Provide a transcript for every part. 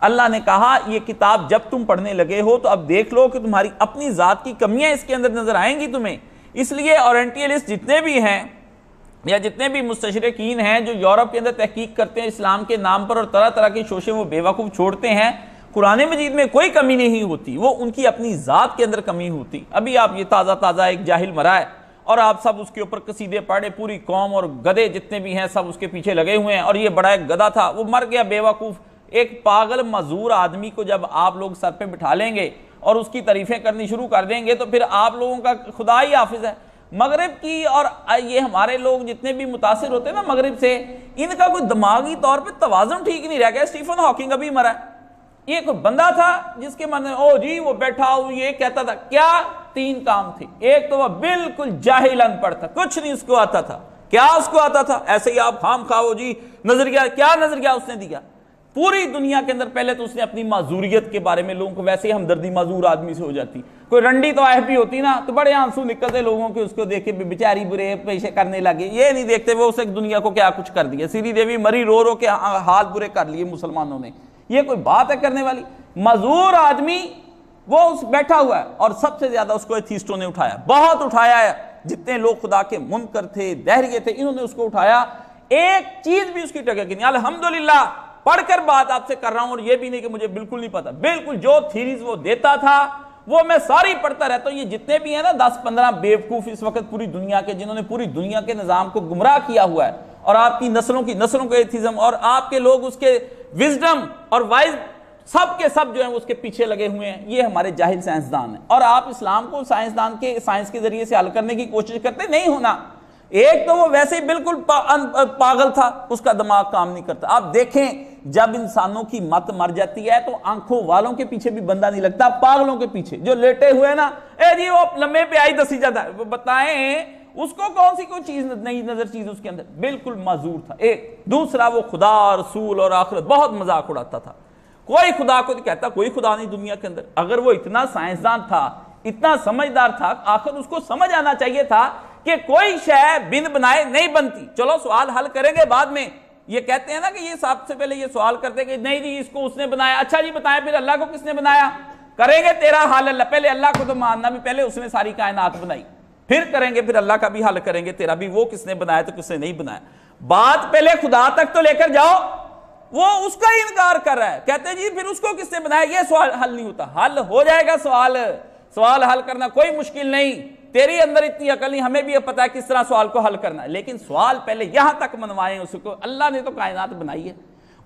اللہ نے کہا یہ کتاب جب تم پڑھنے لگے ہو تو اب دیکھ لو کہ تمہاری اپنی ذات کی کمیاں اس کے اندر نظر آئیں گی تمہیں. اس لیے اورینٹیلسٹ جتنے بھی ہیں یا جتنے بھی مستشرقین ہیں جو یورپ کے اندر تحقیق کرتے ہیں اسلام کے نام پر اور طرح طرح کے شوشے وہ بے وقوف چھوڑتے ہیں, قرآن مجید میں کوئی کمی نہیں ہوتی, وہ ان کی اپنی ذات کے اندر کمی ہوتی. ابھی آپ یہ تازہ ایک جاہل مرا ہے اور آپ سب اس کے اوپر قصیدے پڑھے, پوری قوم اور گدھے جتنے بھی ہیں سب اس کے پیچھے لگے ہوئے ہیں, اور یہ بڑا ایک گدھا تھا وہ مر گیا بے وقوف. ایک پاگل معذور آدمی کو جب آپ لوگ سر پہ بٹھا لیں گے اور اس کی تعریفیں کرنی شروع کر دیں گے تو پھر آپ لوگوں کا خدا ہی حافظ ہے. مغرب کی اور یہ ہمارے لوگ جتنے بھی متاثر ہوتے ہیں نا مغرب سے, ان کا کوئی دماغی طور پہ توازن ٹھیک نہیں رہ گیا. اسٹیفن ہاکنگ ابھی مرا ہے, یہ کوئی بندہ تھا جس کے من او جی وہ بیٹھا ہو یہ کہتا تھا, کیا 3 کام تھے. ایک تو وہ بالکل جاہل ان پڑھ تھا, کچھ نہیں اس کو آتا تھا. کیا اس کو آتا تھا؟ ایسے ہی آپ خام خواہ ہو جی نظریہ, کیا نظریہ اس نے دیا پوری دنیا کے اندر. پہلے تو اس نے اپنی معذوریت کے بارے میں, لوگوں کو ویسے ہی ہمدردی معذور آدمی سے ہو جاتی, کوئی رنڈی تو بھی ہوتی نا تو بڑے آنسو نکلتے لوگوں کے اس کو دیکھ کے بیچاری برے پیشے کرنے لگے. یہ نہیں دیکھتے وہ اسے دنیا کو کیا کچھ کر دیا. سری دیوی مری رو رو کے حال برے کر لیے مسلمانوں نے. یہ کوئی بات ہے کرنے والی؟ معذور آدمی وہ اس بیٹھا ہوا ہے, اور سب سے زیادہ اس کو ایتھیسٹوں نے اٹھایا, بہت اٹھایا ہے. جتنے لوگ خدا کے منکر تھے, دہریے تھے, انہوں نے اس کو اٹھایا. ایک چیز بھی اس کی ٹکے کی نہیں. الحمدللہ پڑھ کر بات آپ سے کر رہا ہوں, اور یہ بھی نہیں کہ مجھے بالکل نہیں پتا, بالکل جو تھیریز وہ دیتا تھا وہ میں ساری پڑھتا رہتا ہوں. یہ جتنے بھی ہیں نا 10-15 بیوقوف اس وقت پوری دنیا کے, جنہوں نے پوری دنیا کے نظام کو گمراہ کیا ہوا ہے, اور آپ کی نسلوں کے ایتھیزم, اور آپ کے لوگ اس کے وزڈم اور وائز سب کے سب جو ہیں اس کے پیچھے لگے ہوئے ہیں. یہ ہمارے جاہل سائنسدان ہیں, اور آپ اسلام کو سائنس کے ذریعے سے حل کرنے کی کوشش کرتے نہیں ہونا. ایک تو وہ ویسے ہی بالکل پاگل تھا, اس کا دماغ کام نہیں کرتا. آپ دیکھیں جب انسانوں کی مت مر جاتی ہے تو آنکھوں والوں کے پیچھے بھی بندہ نہیں لگتا, پاگلوں کے پیچھے جو لیٹے ہوئے نا, اے جی وہ لمبے پہ آئی دسی جاتا ہے, وہ بتائیں اس کو کون سی کوئی چیز نہیں نظر, چیز اس کے اندر بالکل معذور تھا. ایک دوسرا وہ خدا, رسول اور آخرت بہت مذاق اڑاتا تھا. کوئی خدا کو کہتا کوئی خدا نہیں دنیا کے اندر. اگر وہ اتنا سائنسدان تھا, اتنا سمجھدار تھا, آخر اس کو سمجھ آنا چاہیے تھا کہ کوئی شے بن بنائے نہیں بنتی. چلو سوال حل کریں گے بعد میں. یہ کہتے ہیں نا کہ یہ سب سے پہلے یہ سوال کرتے کہ نہیں جی اس کو اس نے بنایا. اچھا جی بتائیں پھر اللہ کو کس نے بنایا؟ کریں گے تیرا حل اللہ. پہلے اللہ کو تو ماننا بھی, پہلے اس نے ساری کائنات بنائی, پھر کریں گے پھر اللہ کا بھی حل کریں گے تیرا بھی, وہ کس نے بنایا تو کس نے نہیں بنایا. بات پہلے خدا تک تو لے کر جاؤ. وہ اس کا ہی انکار کر رہا ہے, کہتے ہیں جی پھر اس کو کس نے بنایا. یہ سوال حل نہیں ہوتا. حل ہو جائے گا سوال حل کرنا کوئی مشکل نہیں. تیری اندر اتنی عقل نہیں, ہمیں بھی پتا ہے کس طرح سوال کو حل کرنا ہے, لیکن سوال پہلے یہاں تک منوائیں اس کو. اللہ نے تو کائنات بنائی ہے,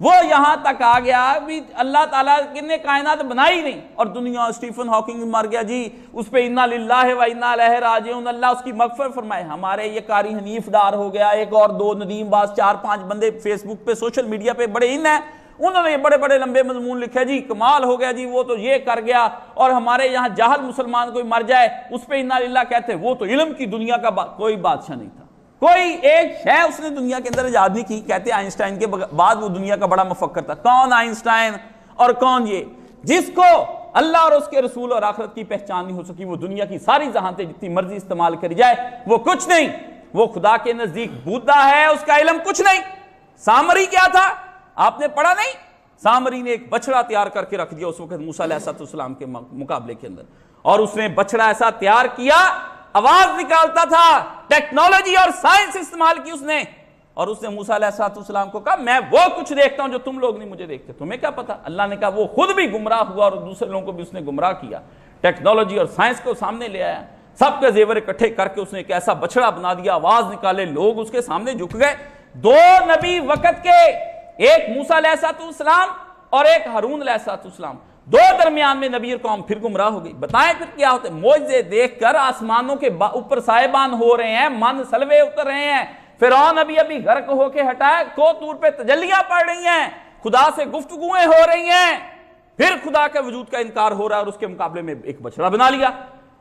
وہ یہاں تک آ گیا بھی اللہ تعالیٰ نے کائنات بنائی نہیں, اور دنیا. اسٹیفن ہاکنگ مر گیا جی, اس پہ انا للہ و انا الیہ راجعون, اللہ اس کی مغفرت فرمائے. ہمارے یہ قاری حنیف ڈار ہو گیا, ایک اور 2 ندیم باز, 4-5 بندے فیس بک پہ سوشل میڈیا پہ بڑے ان ہیں, انہوں نے بڑے بڑے لمبے مضمون لکھے جی کمال ہو گیا جی وہ تو یہ کر گیا. اور ہمارے یہاں جاہل مسلمان کوئی مر جائے اس پہ انا للہ کہتے, وہ تو علم کی دنیا کا کوئی بادشاہ نہیں تھا, کوئی ایک شے اس نے دنیا کے اندر ایجاد نہیں کی. کہتے ہیں آئنسٹائن کے بعد وہ دنیا کا بڑا مفکر تھا. کون آئنسٹائن اور کون یہ جس کو اللہ اور اس کے رسول اور آخرت کی پہچان نہیں ہو سکی. وہ دنیا کی ساری ذہانتیں جتنی مرضی استعمال کری جائے وہ کچھ نہیں. وہ خدا کے نزدیک بودا ہے, اس کا علم کچھ نہیں. سامری کیا تھا آپ نے پڑھا نہیں؟ سامری نے ایک بچڑا تیار کر کے رکھ دیا اس وقت موسیٰ علیہ السلام کے مقابلے کے اندر, اور اس نے بچڑا ایسا تیار کیا آواز نکالتا تھا, ٹیکنالوجی اور سائنس استعمال کی اس نے, اور اس نے موسیٰ علیہ السلام کو کہا میں وہ کچھ دیکھتا ہوں جو تم لوگ نہیں مجھے دیکھتے, تمہیں کیا پتا. اللہ نے کہا وہ خود بھی گمراہ ہوا اور دوسرے لوگوں کو بھی اس نے گمراہ کیا. ٹیکنالوجی اور سائنس کو سامنے لے آیا, سب کے زیور اکٹھے کر کے اس نے ایک ایسا بچڑا بنا دیا, آواز نکالے, لوگ اس کے سامنے جھک گئے. 2 نبی وقت کے, ایک موسیٰ علیہ السلام اور ایک ہارون علیہ السلام, 2 درمیان میں نبی اور قوم پھر گمراہ ہو گئی. بتائیں پھر کیا ہوتے ہیں؟ معجزے دیکھ کر آسمانوں کے اوپر سائبان ہو رہے ہیں, من سلوے اتر رہے ہیں, فرعون ابھی غرق ہو کے ہٹایا, کو طور پہ تجلیاں پڑ رہی ہیں, خدا سے گفتگویں ہو رہی ہیں, پھر خدا کے وجود کا انکار ہو رہا ہے, اور اس کے مقابلے میں ایک بچڑا بنا لیا.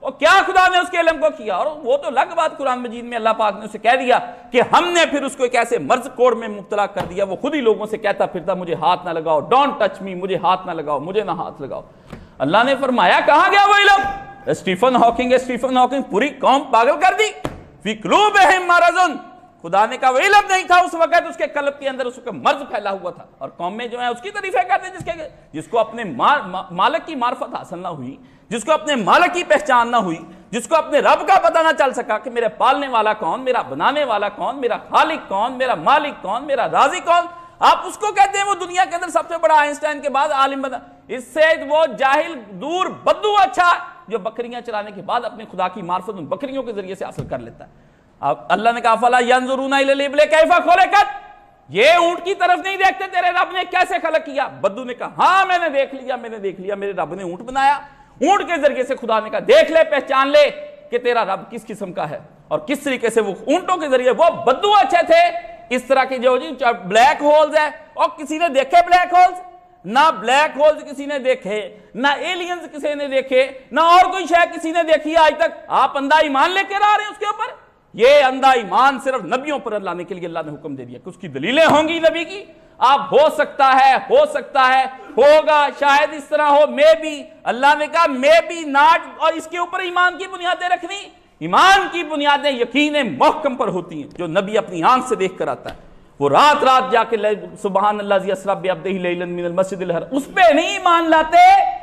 اور کیا خدا نے اس کے علم کو کیا؟ اور وہ تو الگ بات, قرآن مجید میں اللہ پاک نے اسے کہہ دیا کہ ہم نے پھر اس کو ایک ایسے مرض کوڑ میں مبتلا کر دیا, وہ خود ہی لوگوں سے کہتا پھرتا مجھے ہاتھ نہ لگاؤ, ڈونٹ ٹچ می, مجھے ہاتھ نہ لگاؤ, مجھے نہ ہاتھ لگاؤ. اللہ نے فرمایا کہاں گیا وہ علم؟ اسٹیفن ہاکنگ پوری قوم پاگل کر دی. فی قلوبہم مرض, خدا نے کہا وہ علم نہیں تھا اس وقت اس کے قلب کے اندر، اس وقت مرض پھیلا ہوا تھا. اور قوم میں جو ہے اس کی تعریفیں کرتے ہیں جس کو اپنے مالک کی معرفت حاصل نہ ہوئی، جس کو اپنے مالک کی پہچان نہ ہوئی، جس کو اپنے رب کا پتہ نہ چل سکا کہ میرے پالنے والا کون، میرا بنانے والا کون، میرا خالق کون، میرا مالک کون، میرا رازق کون. آپ اس کو کہتے ہیں وہ دنیا کے اندر سب سے بڑا آئنسٹائن کے بعد عالم بنا. اس سے وہ جاہل دور بدو اچھا جو بکریاں چرانے کے بعد اپنے خدا کی معرفت ان بکریوں کے ذریعے سے حاصل کر لیتا ہے. اب اللہ نے کہا فلا ينظرون الى الابل كيف خلقت، یہ اونٹ کی طرف نہیں دیکھتے تیرے رب نے کیسے خلق کیا. بدو نے کہا ہاں میں نے دیکھ لیا میرے رب نے اونٹ بنایا. اونٹ کے ذریعے سے خدا نے کہا دیکھ لے، پہچان لے کہ تیرا رب کس قسم کا ہے اور کس طریقے سے وہ اونٹوں کے ذریعے. وہ بدو اچھے تھے اس طرح کے جو بلیک ہولز ہے، اور کسی نے دیکھے بلیک ہولز؟ نہ بلیک ہولز کسی نے دیکھے، نہ ایلینز کسی نے دیکھے، نہ اور کوئی شے کسی نے دیکھی آج تک. آپ اندھا ایمان لے کے آ رہے ہیں اس کے اوپر. یہ اندھا ایمان صرف نبیوں پر لانے کے لیے اللہ نے حکم دے دیا کہ اس کی دلیلیں ہوں گی نبی کی. آپ ہو سکتا ہے ہوگا، شاید اس طرح ہو، میں بھی. اللہ نے کہا میں بھی ناٹ، اور اس کے اوپر ایمان کی بنیادیں رکھنی. ایمان کی بنیادیں یقین محکم پر ہوتی ہیں جو نبی اپنی آنکھ سے دیکھ کر آتا ہے. وہ رات جا کے سبحان اللہ ذی اسریٰ بعبدہ لیلا من المسجد الحرام، اس پہ نہیں ایمان لاتے.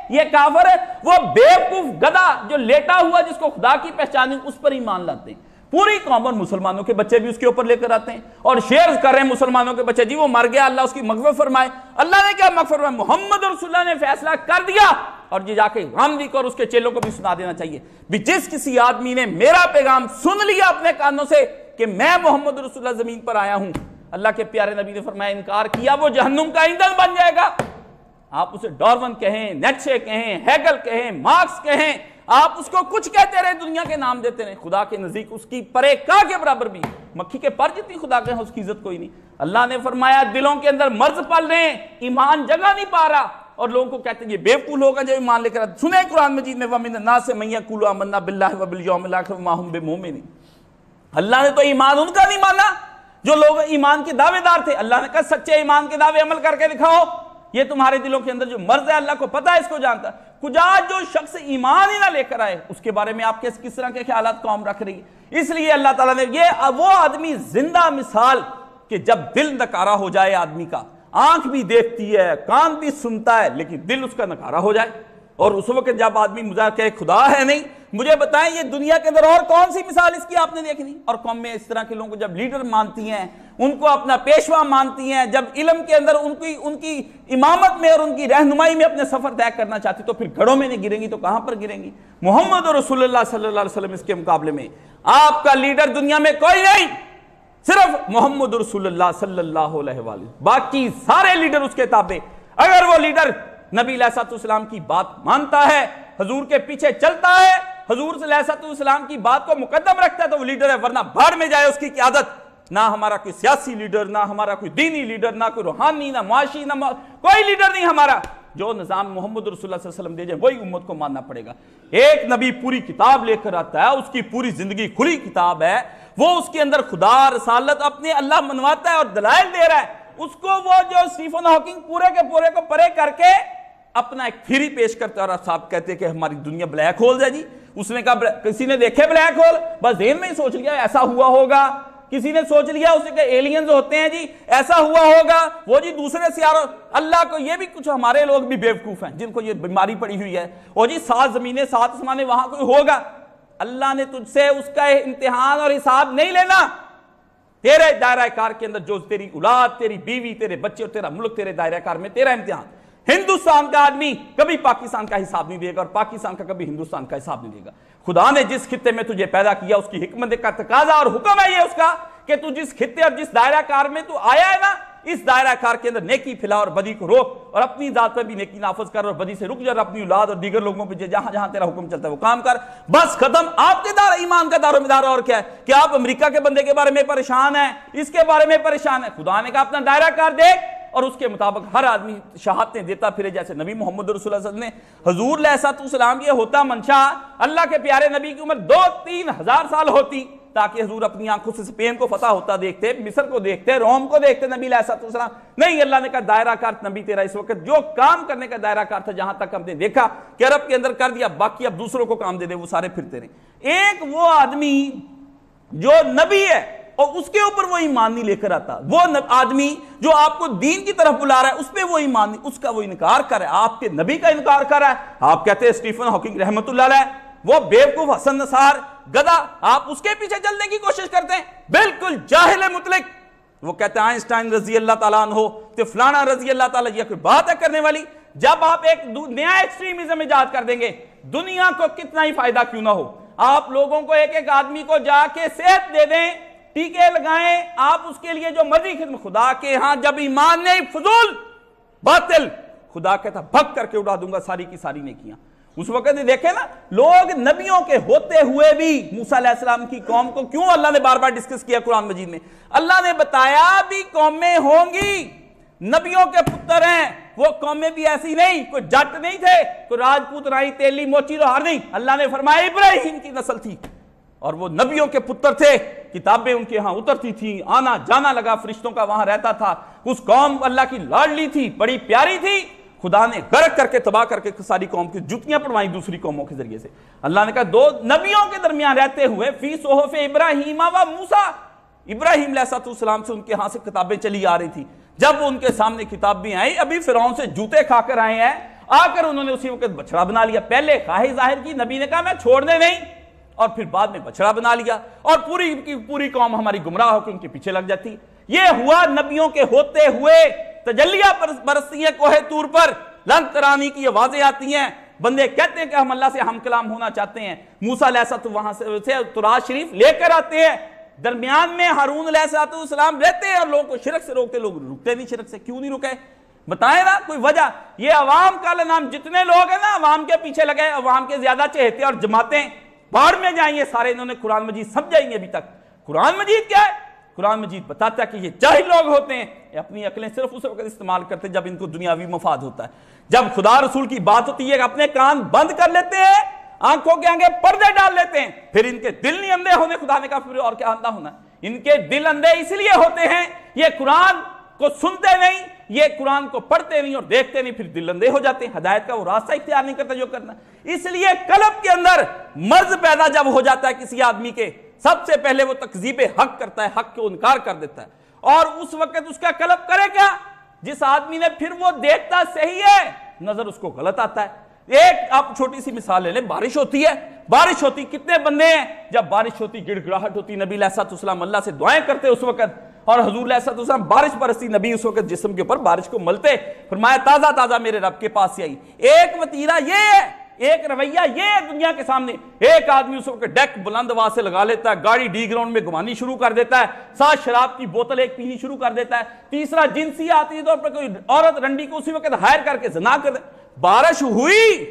یہ کافر ہے، وہ بیوقوف گدھا جو لیٹا ہوا جس کو خدا کی پہچان نہیں اس پر ایمان لاتے ہیں. پوری قوم اور مسلمانوں کے بچے بھی اس کے اوپر لے کر آتے ہیں اور شیئر کر رہے ہیں مسلمانوں کے بچے، جی وہ مر گیا اللہ اس کی مغفرت فرمائے. اللہ نے کیا مغفرت فرمائے؟ محمد رسول اللہ نے فیصلہ کر دیا. اور یہ جا کے غامدی کو اور اس کے چیلوں کو بھی سنا دینا چاہیے بھی جس کسی آدمی نے میرا پیغام سن لیا اپنے کانوں سے کہ میں محمد رسول اللہ زمین پر آیا ہوں، اللہ کے پیارے نبی نے فرمایا انکار کیا وہ جہنم کا ایندھن بن جائے گا. آپ اسے ڈارون کہیں، نیٹشے کہیں، ہیگل کہیں، مارکس کہیں، آپ اس کو کچھ کہتے رہے، دنیا کے نام دیتے رہے، خدا کے نزدیک اس کی پرے کا کے برابر بھی، مکھی کے پر جتنی خدا کے ہیں اس کی عزت کوئی نہیں. اللہ نے فرمایا دلوں کے اندر مرض پل رہے ہیں، ایمان جگہ نہیں پا رہا، اور لوگوں کو کہتے ہیں یہ بیوقوف لوگ ہیں جو ایمان لے کر. سنیں قرآن مجید میں وَمِنَ النَّاسِ مَن يَقُولُ آمَنَّا بِاللَّهِ وَبِالْيَوْمِ الْآخِرِ وَمَا هُم بِمُؤْمِنِينَ. اللہ نے تو ایمان ان کا نہیں مانا جو لوگ ایمان کے دعوے دار تھے. اللہ نے کہا سچے ایمان کے دعوے عمل کر کے دکھاؤ. یہ تمہارے دلوں کے اندر جو مرض ہے اللہ کو پتا ہے، اس کو جانتا ہے. کجا جو شخص ایمان ہی نہ لے کر آئے اس کے بارے میں آپ کس طرح کے خیالات قوم رکھ رہی ہے. اس لیے اللہ تعالیٰ نے یہ وہ آدمی زندہ مثال کہ جب دل نکارا ہو جائے آدمی کا، آنکھ بھی دیکھتی ہے، کان بھی سنتا ہے، لیکن دل اس کا نکارا ہو جائے، اور اس وقت جب آدمی مجھے کہ خدا ہے نہیں. مجھے بتائیں یہ دنیا کے اندر اور کون سی مثال اس کی آپ نے دیکھنی؟ اور قوم میں اس طرح کے لوگوں کو جب لیڈر مانتی ہیں، ان کو اپنا پیشوا مانتی ہیں، جب علم کے اندر ان کی امامت میں اور ان کی رہنمائی میں اپنے سفر طے کرنا چاہتی تو پھر گھڑوں میں نہیں گریں گی تو کہاں پر گریں گی؟ محمد رسول اللہ صلی اللہ علیہ وسلم اس کے مقابلے میں آپ کا لیڈر دنیا میں کوئی نہیں، صرف محمد رسول اللہ صلی اللہ علیہ وسلم، باقی سارے لیڈر اس کے تابع. اگر وہ لیڈر نبی علیہ السلام کی بات مانتا ہے، حضور کے پیچھے چلتا ہے، حضور صلی اللہ علیہ وسلم کی بات کو مقدم رکھتا ہے تو وہ لیڈر ہے، ورنہ بھاڑ میں جائے اس کی قیادت. نہ ہمارا کوئی سیاسی لیڈر، نہ ہمارا کوئی دینی لیڈر، نہ کوئی روحانی، نہ معاشی، نہ کوئی لیڈر نہیں ہمارا. جو نظام محمد رسول اللہ صلی اللہ علیہ وسلم دے جائے وہی امت کو ماننا پڑے گا. ایک نبی پوری کتاب لے کر آتا ہے، اس کی پوری زندگی کھلی کتاب ہے، وہ اس کے اندر خدا رسالت اپنے اللہ منواتا ہے اور دلائل دے رہا ہے. اس کو وہ جو اسٹیفن ہاکنگ پورے کے پورے کو پرے کر کے اپنا ایک تھیری پیش کرتا ہے اور صاحب کہتے ہیں کہ ہماری دنیا بلیک ہولز ہے. جی اس نے کہا کسی نے دیکھے بلیک ہول؟ بس ذہن میں ہی سوچ لیا ایسا ہوا ہوگا. کسی نے سوچ لیا اس نے کہ ایلینز ہوتے ہیں جی ایسا ہوا ہوگا. وہ جی دوسرے سیاروں، اللہ کو یہ بھی کچھ ہمارے لوگ بھی بیوقوف ہیں جن کو یہ بیماری پڑی ہوئی ہے، وہ جی 7 زمینیں 7 آسمانیں وہاں کوئی ہوگا. اللہ نے تجھ سے اس کا امتحان اور حساب نہیں لینا. تیرے دائرہ کار کے اندر جو تیری اولاد، تیری بیوی، تیرے بچے اور تیرا ملک تیرے دائرہ کار میں تیرا امتحان. ہندوستان کا آدمی کبھی پاکستان کا حساب نہیں دے گا اور پاکستان کا کبھی ہندوستان کا حساب نہیں دے گا. خدا نے جس خطے میں تجھے پیدا کیا اس کی حکمت کا تقاضا اور حکم ہے یہ اس کا کہ تو جس خطے اور جس دائرہ کار میں تو آیا ہے نا، اس دائرہ کار کے اندر نیکی پھیلا اور بدی کو روک، اور اپنی ذات پر بھی نیکی نافذ کر اور بدی سے رک جا، اور اپنی اولاد اور دیگر لوگوں پہ جہاں جہاں تیرا حکم چلتا ہے وہ کام کر. بس ختم. آپ کے ایمان کا دار و مدار اور کیا ہے کہ آپ امریکہ کے بندے کے بارے میں پریشان ہیں، اس کے بارے میں پریشان ہیں. خدا نے کہا اپنا دائرہ کار دیکھ اور اس کے مطابق ہر آدمی شہادتیں دیتا پھرے. جیسے نبی محمد رسول اللہ صلی اللہ علیہ وسلم نے حضور علیہ السلام یہ ہوتا منشا اللہ کے پیارے نبی کی عمر 2-3 ہزار سال ہوتی تاکہ حضور اپنی آنکھوں سے اسپین کو فتح ہوتا دیکھتے، مصر کو دیکھتے، روم کو دیکھتے. نبی علیہ السلام نہیں، اللہ نے کہا دائرہ کار نبی تیرا اس وقت جو کام کرنے کا دائرہ کار تھا جہاں تک ہم نے دیکھا کہ عرب کے اندر کر دیا، باقی اب دوسروں کو کام دے دے، وہ سارے پھرتے رہے. ایک وہ آدمی جو نبی ہے اور اس کے اوپر وہ ایمان نہیں لے کر آتا. وہ آدمی جو آپ کو دین کی طرف بلا رہا ہے اس پہ وہ ایمان نہیں, اس کا وہ انکار کر رہا ہے, آپ کے نبی کا انکار کر رہا ہے. آپ کہتے ہیں اسٹیفن ہاکنگ رحمت اللہ علیہ وہ بیوقوف حسن نصار گدھا, آپ اس کے پیچھے چلنے کی کوشش کرتے ہیں. بالکل جاہل مطلق. وہ کہتے ہیں آئنسٹائن رضی اللہ تعالیٰ عنہ تو فلانا رضی اللہ تعالیٰ, یہ کوئی بات ہے کرنے والی؟ جب آپ ایک نیا ایکسٹریمزم ایجاد کر دیں گے, دنیا کو کتنا ہی فائدہ کیوں نہ ہو, آپ لوگوں کو ایک ایک آدمی کو جا کے صحت دے دیں, ٹیکے لگائیں, آپ اس کے لیے جو مرضی خدمت. خدا کے ہاں جب ایمان نہیں, فضول باطل, خدا کہتا بھگ کر کے اڑا دوں گا ساری کی ساری نیکیاں. اس وقت دیکھیں نا, لوگ نبیوں کے ہوتے ہوئے بھی موسیٰ علیہ السلام کی قوم کو کیوں اللہ نے بار بار ڈسکس کیا قرآن مجید میں؟ اللہ نے بتایا بھی قومیں ہوں گی, نبیوں کے پتر ہیں, وہ قومیں بھی ایسی نہیں, کوئی جٹ نہیں تھے, کوئی راجپوت رائی تیلی موچی لوہار نہیں. اللہ نے فرمایا ابراہیم کی نسل تھی اور وہ نبیوں کے پتر تھے, کتابیں ان کے ہاں اترتی تھیں, آنا جانا لگا فرشتوں کا وہاں رہتا تھا. اس قوم اللہ کی لاڈلی تھی, بڑی پیاری تھی. خدا نے غرق کر کے تباہ کر کے ساری قوم کی جوتیاں پڑوائیں دوسری قوموں کے ذریعے سے. اللہ نے کہا دو نبیوں کے درمیان رہتے ہوئے فی صحف ابراہیم و موسیٰ, ابراہیم علیہ السلام سے ان کے ہاں سے کتابیں چلی آ رہی تھی. جب ان کے سامنے کتاب بھی آئی, ابھی فرعون سے جوتے کھا کر آئے ہیں, آ کر انہوں نے اسی وقت بچڑا بنا لیا. پہلے خواہش ظاہر کی, نبی نے کہا میں چھوڑنے نہیں, اور پھر بعد میں بچڑا بنا لیا, اور پوری کی پوری قوم ہماری گمراہ ہو کے ان کے پیچھے لگ جاتی. یہ ہوا نبیوں کے ہوتے ہوئے. تجلیہ برستی ہے کوہ طور پر, لن ترانی کی آوازیں آتی ہیں, بندے کہتے ہیں کہ ہم اللہ سے ہم کلام ہونا چاہتے ہیں. موسیٰ علیہ السلام وہاں سے تورات شریف لے کر آتے ہیں, درمیان میں ہارون علیہ السلام رہتے ہیں اور لوگوں کو شرک سے روکتے. لوگ رکتے نہیں شرک سے, کیوں نہیں رکے؟ بتائیں نا کوئی وجہ. یہ عوام کا نام, جتنے لوگ ہیں نا عوام کے پیچھے لگے, عوام کے زیادہ چہتے اور جماعتیں باہر میں جائیں, یہ سارے انہوں نے قرآن مجید سمجھا ہی نہیں ابھی تک. قرآن مجید کیا ہے؟ قرآن مجید بتاتا ہے کہ یہ جاہل لوگ ہوتے ہیں, اپنی عقلیں صرف اس وقت استعمال کرتے ہیں جب ان کو دنیاوی مفاد ہوتا ہے. جب خدا رسول کی بات ہوتی ہے اپنے کان بند کر لیتے ہیں, آنکھوں کے آگے پردے ڈال لیتے ہیں. پھر ان کے دل نہیں اندھے ہونے, خدا نے کہا پھر اور کیا اندھا ہونا ہے؟ ان کے دل اندھے اس لیے ہوتے ہیں, یہ قرآن کو سنتے نہیں, یہ قرآن کو پڑھتے نہیں اور دیکھتے نہیں, پھر دل اندھے ہو جاتے ہیں, ہدایت کا وہ راستہ اختیار نہیں کرتا جو کرنا. اس لیے قلب کے اندر مرض پیدا جب ہو جاتا ہے کسی آدمی کے, سب سے پہلے وہ تکذیب حق کرتا ہے, حق کو انکار کر دیتا ہے. اور اس وقت اس کا قلب کرے کیا؟ جس آدمی نے پھر وہ دیکھتا صحیح ہے, نظر اس کو غلط آتا ہے. ایک آپ چھوٹی سی مثال لے لیں, بارش ہوتی ہے, بارش ہوتی, کتنے بندے ہیں جب بارش ہوتی گڑ گڑاہٹ ہوتی, نبی علیہ السلام اللہ سے دعائیں کرتے اس وقت, اور حضور علیہ السلام بارش برستی, نبی اس وقت جسم کے اوپر بارش کو ملتے, فرمایا تازہ تازہ میرے رب کے پاس سے آئی. ایک وتیرہ یہ ہے, ایک رویہ یہ ہے دنیا کے سامنے. ایک آدمی اس وقت ڈیک بلند آواز سے لگا لیتا ہے, گاڑی ڈی گراؤنڈ میں گھمانی شروع کر دیتا ہے, ساتھ شراب کی بوتل ایک پینی شروع کر دیتا ہے. تیسرا جنسی آتی طور پر کوئی عورت رنڈی کو اسی وقت ہائر کر کے زنا کر دے. بارش ہوئی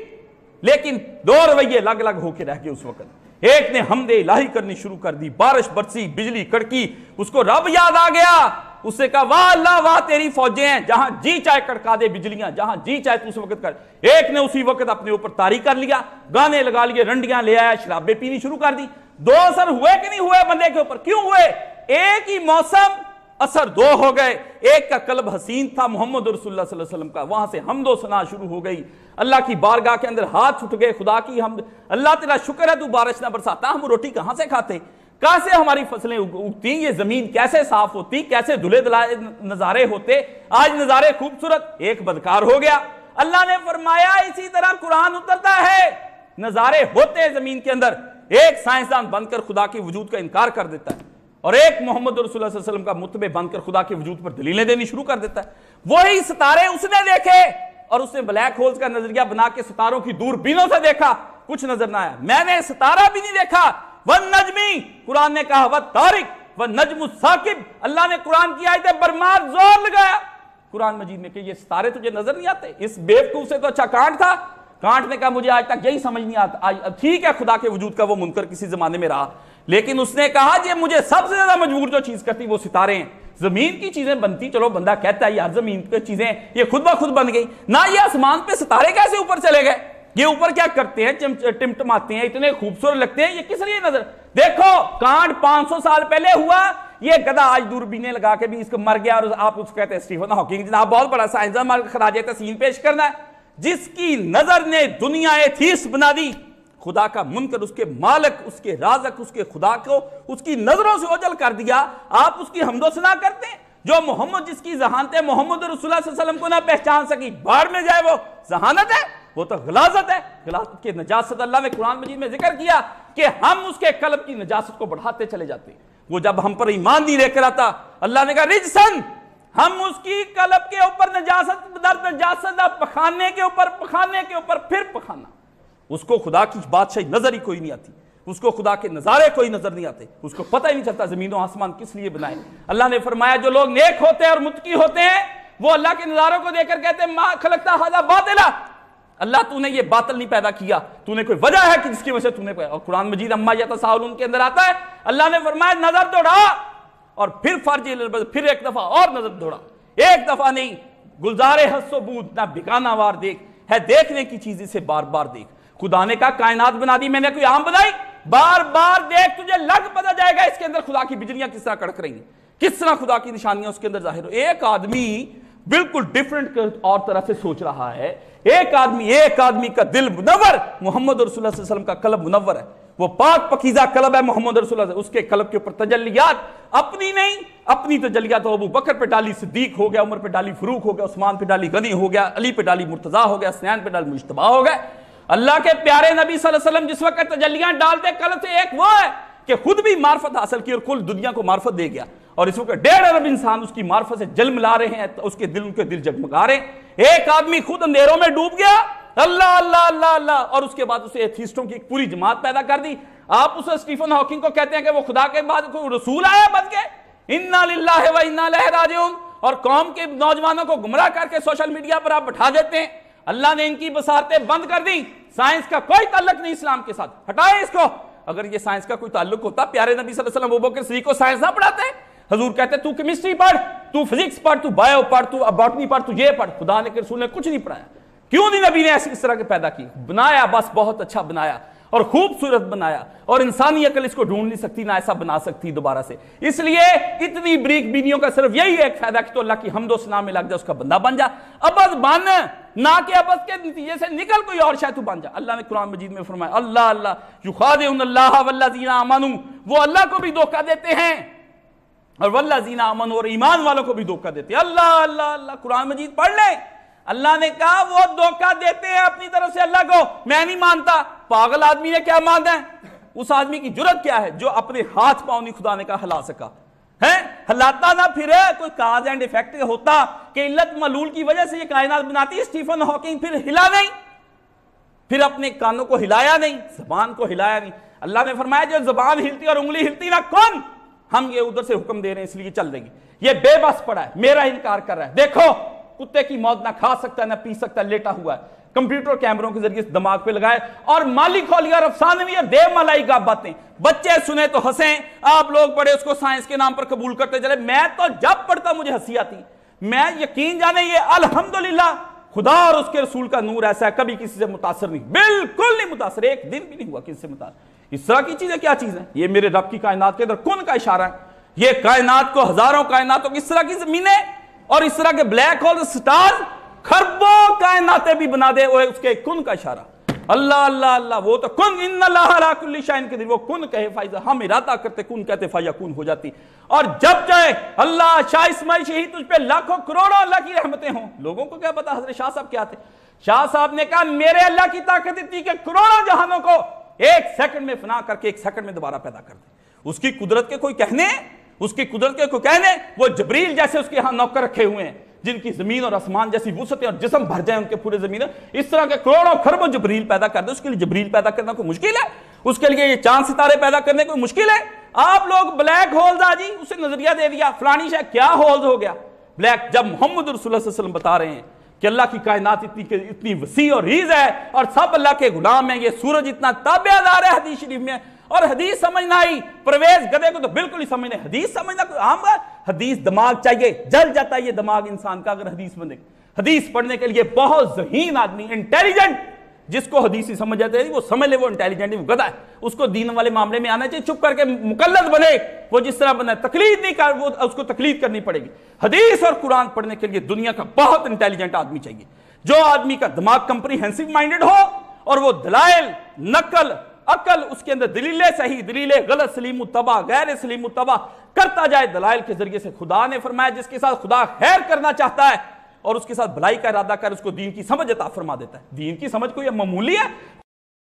لیکن دو رویے الگ الگ ہو کے رہ گئے اس وقت. ایک نے حمد الہی کرنی شروع کر دی, بارش برسی, بجلی کڑکی, اس کو رب یاد آ گیا, اس سے کہا واہ اللہ واہ تیری فوجیں ہیں, جہاں جی چاہے کڑکا دے بجلیاں, جہاں جی چاہے تو اس وقت کر. ایک نے اسی وقت اپنے اوپر طاری کر لیا, گانے لگا لیے, رنڈیاں لے آیا, شرابیں پینی شروع کر دی. دو اثر ہوئے کہ نہیں ہوئے بندے کے اوپر؟ کیوں ہوئے؟ ایک ہی موسم اثر دو ہو گئے. ایک کا قلب حسین تھا محمد رسول اللہ صلی اللہ علیہ وسلم کا, وہاں سے حمد و ثنا شروع ہو گئی, اللہ کی بارگاہ کے اندر ہاتھ اٹھ گئے, خدا کی حمد, اللہ تیرا شکر ہے تو بارش نہ برساتا, ہم روٹی کہاں سے کھاتے, کیسے ہماری فصلیں اگتی, یہ زمین کیسے صاف ہوتی, کیسے دھلے دلائے نظارے ہوتے, آج نظارے خوبصورت. ایک بدکار ہو گیا. اللہ نے فرمایا اسی طرح قرآن اترتا ہے, نظارے ہوتے ہیں زمین کے اندر, ایک سائنسدان بن کر خدا کے وجود کا انکار کر دیتا ہے, اور ایک محمد رسول اللہ صلی اللہ علیہ وسلم کا متبع بن کر خدا کے وجود پر دلیلیں دینی شروع کر دیتا ہے. وہی ستارے اس نے دیکھے, اور اس نے بلیک ہولز کا نظریہ بنا کے ستاروں کی دور بینوں سے دیکھا, کچھ نظر نہ آیا. میں نے ستارہ بھی نہیں دیکھا. والنجمی, قرآن نے کہا والطارق والنجم الثاقب, اللہ نے قرآن کی آیت برمار زور لگایا قرآن مجید میں کہ یہ ستارے تجھے نظر نہیں آتے. اس بیوقوف سے تو اچھا کانٹ تھا. کانٹ نے کہا مجھے آج تک یہی سمجھ نہیں آتا. ٹھیک ہے خدا کے وجود کا وہ منکر کسی زمانے میں رہا, لیکن اس نے کہا یہ مجھے سب سے زیادہ مجبور جو چیز کرتی وہ ستارے ہیں. زمین کی چیزیں بنتی, چلو بندہ کہتا ہے یار زمین کی چیزیں یہ خود بخود بن گئی نا, یہ آسمان پہ ستارے کیسے اوپر چلے گئے, یہ اوپر کیا کرتے ہیں, ٹمٹماتے ہیں, اتنے خوبصورت لگتے ہیں, یہ کس لیے نظر. دیکھو کانٹ 500 سال پہلے ہوا, یہ گدھا آج دوربینیں لگا کے بھی اس کو مر گیا, اور آپ اس کو کہتے ہیں اسٹیفن ہاکنگ جناب بہت بڑا سائنسدان, خراج تحسین پیش کرنا ہے. جس کی نظر نے دنیا ایتھیسٹ بنا دی, خدا کا منکر، اس کے مالک، اس کے رازق، اس کے خدا کو اس کی نظروں سے اوجھل کر دیا، آپ اس کی حمد و ثنا کرتے ہیں؟ جو محمد جس کی ذہانت محمد رسول اللہ صلی اللہ علیہ وسلم کو نہ پہچان سکی، باہر میں جائے، وہ ذہانت ہے؟ وہ تو غلاظت ہے۔ غلاظت کی نجاست اللہ نے قرآن مجید میں ذکر کیا کہ ہم اس کے قلب کی نجاست کو بڑھاتے چلے جاتے ہیں۔ وہ جب ہم پر ایمان نہیں لے کر آتا، اللہ نے کہا رجسن، ہم اس کی قلب کے اوپر نجاست در نجاست، پخانے کے اوپر پھر پخانا۔ اس کو خدا کی بادشاہی نظر ہی کوئی نہیں آتی، اس کو خدا کے نظارے کوئی نظر نہیں آتے، اس کو پتہ ہی نہیں چلتا زمین و آسمان کس لیے بنائے۔ اللہ نے فرمایا جو لوگ نیک ہوتے ہیں اور متقی ہوتے ہیں وہ اللہ کے نظاروں کو دیکھ کر کہتے ہیں ما خلقتا ھذا باطلا، اللہ تو نے یہ باطل نہیں پیدا کیا، تو نے کوئی وجہ ہے کہ جس کی وجہ سے تو نے، اور قرآن مجید اما یتساءلون کے اندر آتا ہے اللہ نے فرمایا نظر دوڑا اور پھر فرج پھر ایک دفعہ اور نظر دوڑا، ایک دفعہ نہیں، گلزار حس و بود نہ بکانا وار دیکھ، ہے دیکھنے کی چیز اسے بار بار دیکھ۔ خدا نے کہا کائنات بنا دی، میں نے کوئی عام بنائی، بار بار دیکھ، تجھے لگ پتا جائے گا اس کے اندر خدا کی بجلیاں کس طرح کڑک رہی ہیں، کس طرح خدا کی نشانیاں اس کے اندر ظاہر ہو۔ ایک آدمی بالکل ڈیفرنٹ اور طرح سے سوچ رہا ہے، ایک آدمی کا دل منور، محمد رسول اللہ صلی اللہ علیہ وسلم کا قلب منور ہے، وہ پاک پکیزہ قلب ہے محمد رسول اللہ، اس کے قلب کے اوپر تجلیات اپنی نہیں، اپنی تجلیات ابو بکر پہ ڈالی صدیق ہو گیا، عمر پہ ڈالی فاروق ہو گیا، عثمان پہ ڈالی غنی ہو گیا، علی پہ ڈالی مرتضیٰ ہو گیا، حسنین پہ ڈالی مجتبیٰ ہو گئے۔ اللہ کے پیارے نبی صلی اللہ علیہ وسلم جس وقت تجلیاں ڈالتے قلب سے، ایک وہ ہے کہ خود بھی معرفت حاصل کی اور کل دنیا کو معرفت دے گیا، اور اس وقت 1.5 ارب انسان اس کی معرفت سے جلملا رہے ہیں، اس کے دل جگمگا رہے ہیں۔ ایک آدمی خود اندھیروں میں ڈوب گیا، اللہ اللہ اللہ اللہ، اور اس کے بعد اسے ایتھیسٹوں کی ایک پوری جماعت پیدا کر دی۔ آپ اسے اسٹیفن ہاکنگ کو کہتے ہیں کہ وہ خدا کے بعد کوئی رسول آیا بن کے، انا للہ و انا الیہ راجعون، اور قوم کے نوجوانوں کو گمراہ کر کے سوشل میڈیا پر آپ بٹھا دیتے ہیں۔ اللہ نے ان کی بصارتیں بند کر دی، سائنس کا کوئی تعلق نہیں اسلام کے ساتھ، ہٹائیں اس کو۔ اگر یہ سائنس کا کوئی تعلق ہوتا، پیارے نبی صلی اللہ علیہ وسلم ابوبکر صدیق کو سائنس نہ پڑھاتے؟ حضور کہتے تو کیمسٹری پڑھ، تو فزکس پڑھ، تو بایو پڑھ، تو باٹنی پڑھ، تو یہ پڑھ۔ خدا نے کہ رسول نے کچھ نہیں پڑھایا۔ کیوں نہیں نبی نے ایسی اس طرح کے پیدا کی؟ بنایا، بس بہت اچھا بنایا اور خوبصورت بنایا، اور انسانی عقل اس کو ڈھونڈ نہیں سکتی، نہ ایسا بنا سکتی دوبارہ سے۔ اس لیے اتنی بریک بینیوں کا صرف یہی ایک فائدہ کہ تو اللہ کی حمد و ثنا میں لگ جا، اس کا بندہ بن جا، ابد بن، نہ کہ ابد کے نتیجے سے نکل کوئی اور شاید تو بن جا۔ اللہ نے قرآن مجید میں فرمایا اللہ اللہ یخادعون اللہ والذین آمنوا، وہ اللہ کو بھی دھوکہ دیتے ہیں اور والذین آمنوا، اور ایمان والوں کو بھی دھوکہ دیتے ہیں۔ اللہ اللہ اللہ، قرآن مجید پڑھ لیں۔ اللہ نے کہا وہ دھوکہ دیتے ہیں اپنی طرف سے اللہ کو، میں نہیں مانتا۔ پاگل آدمی نے کیا ماننا ہے؟ اس آدمی کی جرت کیا ہے جو اپنے ہاتھ پاؤں نہیں خدا نے کہا ہلا سکا ہے؟ ہلاتا نہ پھر کوئی کاز اینڈ ایفیکٹ ہوتا کہ علت معلول کی وجہ سے یہ کائنات بناتی، اسٹیفن ہاکنگ پھر ہلا نہیں، پھر اپنے کانوں کو ہلایا نہیں، زبان کو ہلایا نہیں۔ اللہ نے فرمایا جو زبان ہلتی اور انگلی ہلتی نہ کون، ہم یہ ادھر سے حکم دے رہے ہیں اس لیے چل رہی ہے، یہ بے بس پڑا ہے، میرا انکار کر رہا ہے۔ دیکھو کتے کی موت نہ کھا سکتا نہ پی سکتا، لیٹا ہوا ہے، کمپیوٹر کیمروں کے ذریعے دماغ پہ لگائے اور مالی کھولی اور افسانوی اور دیو ملائی کا باتیں، بچے سنے تو ہنسیں، آپ لوگ بڑے اس کو سائنس کے نام پر قبول کرتے چلے۔ میں تو جب پڑھتا مجھے ہنسی آتی، میں یقین جانے یہ الحمدللہ خدا اور اس کے رسول کا نور ایسا ہے، کبھی کسی سے متاثر نہیں، بالکل نہیں متاثر، ایک دن بھی نہیں ہوا کسی سے متاثر۔ اس طرح کی چیزیں کیا چیز ہیں؟ یہ میرے رب کی کائنات کے اندر کن کا اشارہ ہے، یہ کائنات کو ہزاروں کائناتوں کی اس طرح کی زمینیں اور اس طرح کے بلیک ہول سٹارز خربوں کائناتیں بھی بنا دے، وہ اس کے کن کا اشارہ۔ اللہ اللہ اللہ، وہ تو کن، ان اللہ علی کل شیء قدیر، وہ کن کہے فائزہ، ہم ارادہ کرتے کن کہتے فیکون ہو جاتی، اور جب چاہے اللہ شاہ اسماعیل شہید تجھ پہ لاکھوں کروڑوں اللہ کی رحمتیں ہوں۔ لوگوں کو کیا پتا حضرت شاہ صاحب کیا تھے؟ شاہ صاحب نے کہا میرے اللہ کی طاقت اتنی کہ کروڑوں جہانوں کو ایک سیکنڈ میں فنا کر کے ایک سیکنڈ میں دوبارہ پیدا کر دے۔ اس کی قدرت کے کوئی کہنے، اس کی قدرت کے کوئی کہنے، وہ جبریل جیسے اس کے ہاں نوکر رکھے ہوئے ہیں جن کی زمین اور آسمان جیسی وسعتیں اور جسم بھر جائیں ان کے پورے زمین، اس طرح کے کروڑوں خربوں جبریل پیدا کر دے۔ اس کے لیے جبریل پیدا کرنا کوئی مشکل ہے؟ اس کے لیے یہ چاند ستارے پیدا کرنے کوئی مشکل ہے؟ آپ لوگ بلیک ہولز آ جی اسے نظریہ دے دیا فلانی شے کیا ہولز ہو گیا بلیک، جب محمد رسول اللہ صلی اللہ علیہ وسلم بتا رہے ہیں کہ اللہ کی کائنات اتنی وسیع اور ریز ہے اور سب اللہ کے غلام ہیں، یہ سورج اتنا تابع دار ہے حدیث شریف میں، اور حدیث سمجھنا ہی پرویز گدھے کو تو بالکل ہی سمجھنا، حدیث سمجھنا کوئی عام بات، حدیث دماغ چاہیے، جل جاتا ہے یہ دماغ انسان کا اگر حدیث بنے۔ حدیث پڑھنے کے لیے بہت ذہین آدمی، انٹیلیجنٹ، جس کو حدیث ہی سمجھ جاتے ہیں وہ سمجھ لے وہ انٹیلیجنٹ، وہ گدھا ہے، اس کو دین والے معاملے میں آنا چاہیے، چپ کر کے مقلد بنے، وہ جس طرح بنا تقلید نہیں کر، وہ اس کو تقلید کرنی پڑے گی۔ حدیث اور قرآن پڑھنے کے لیے دنیا کا بہت انٹیلیجنٹ آدمی چاہیے، جو آدمی کا دماغ کمپریہنسو مائنڈڈ ہو اور وہ دلائل، نقل، عقل، اس کے اندر دلیل صحیح، دلیل غلط، سلیم متبع، غیر سلیم متبع کرتا جائے دلائل کے ذریعے سے۔ خدا نے فرمایا جس کے ساتھ خدا خیر کرنا چاہتا ہے اور اس کے ساتھ بھلائی کا ارادہ کر، اس کو دین کی سمجھ عطا فرما دیتا ہے۔ دین کی سمجھ کوئی معمولی ہے؟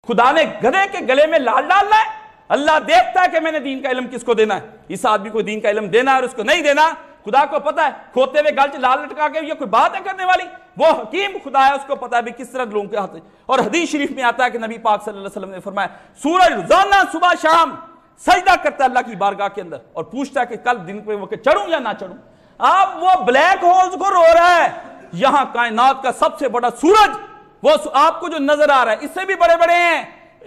خدا نے گدھے کے گلے میں لال ڈالنا ہے؟ اللہ دیکھتا ہے کہ میں نے دین کا علم کس کو دینا ہے۔ اس آدمی کو دین کا علم دینا ہے اور اس کو نہیں دینا، خدا کو پتا ہے۔ کھوتے ہوئے گل سے لال لٹکا کے یہ کوئی بات ہے کرنے والی؟ وہ حکیم خدا ہے، اس کو پتا ہے بھی کس طرح لوگوں کے ہاتھ۔ اور حدیث شریف میں آتا ہے کہ نبی پاک صلی اللہ علیہ وسلم نے فرمایا سورج روزانہ صبح شام سجدہ کرتا ہے اللہ کی بارگاہ کے اندر اور پوچھتا ہے کہ کل دن پہ وقت چڑھوں یا نہ چڑھوں۔ آپ وہ بلیک ہولز کو رو رہا ہے، یہاں کائنات کا سب سے بڑا سورج وہ آپ کو جو نظر آ رہا ہے اس سے بھی بڑے بڑے ہیں،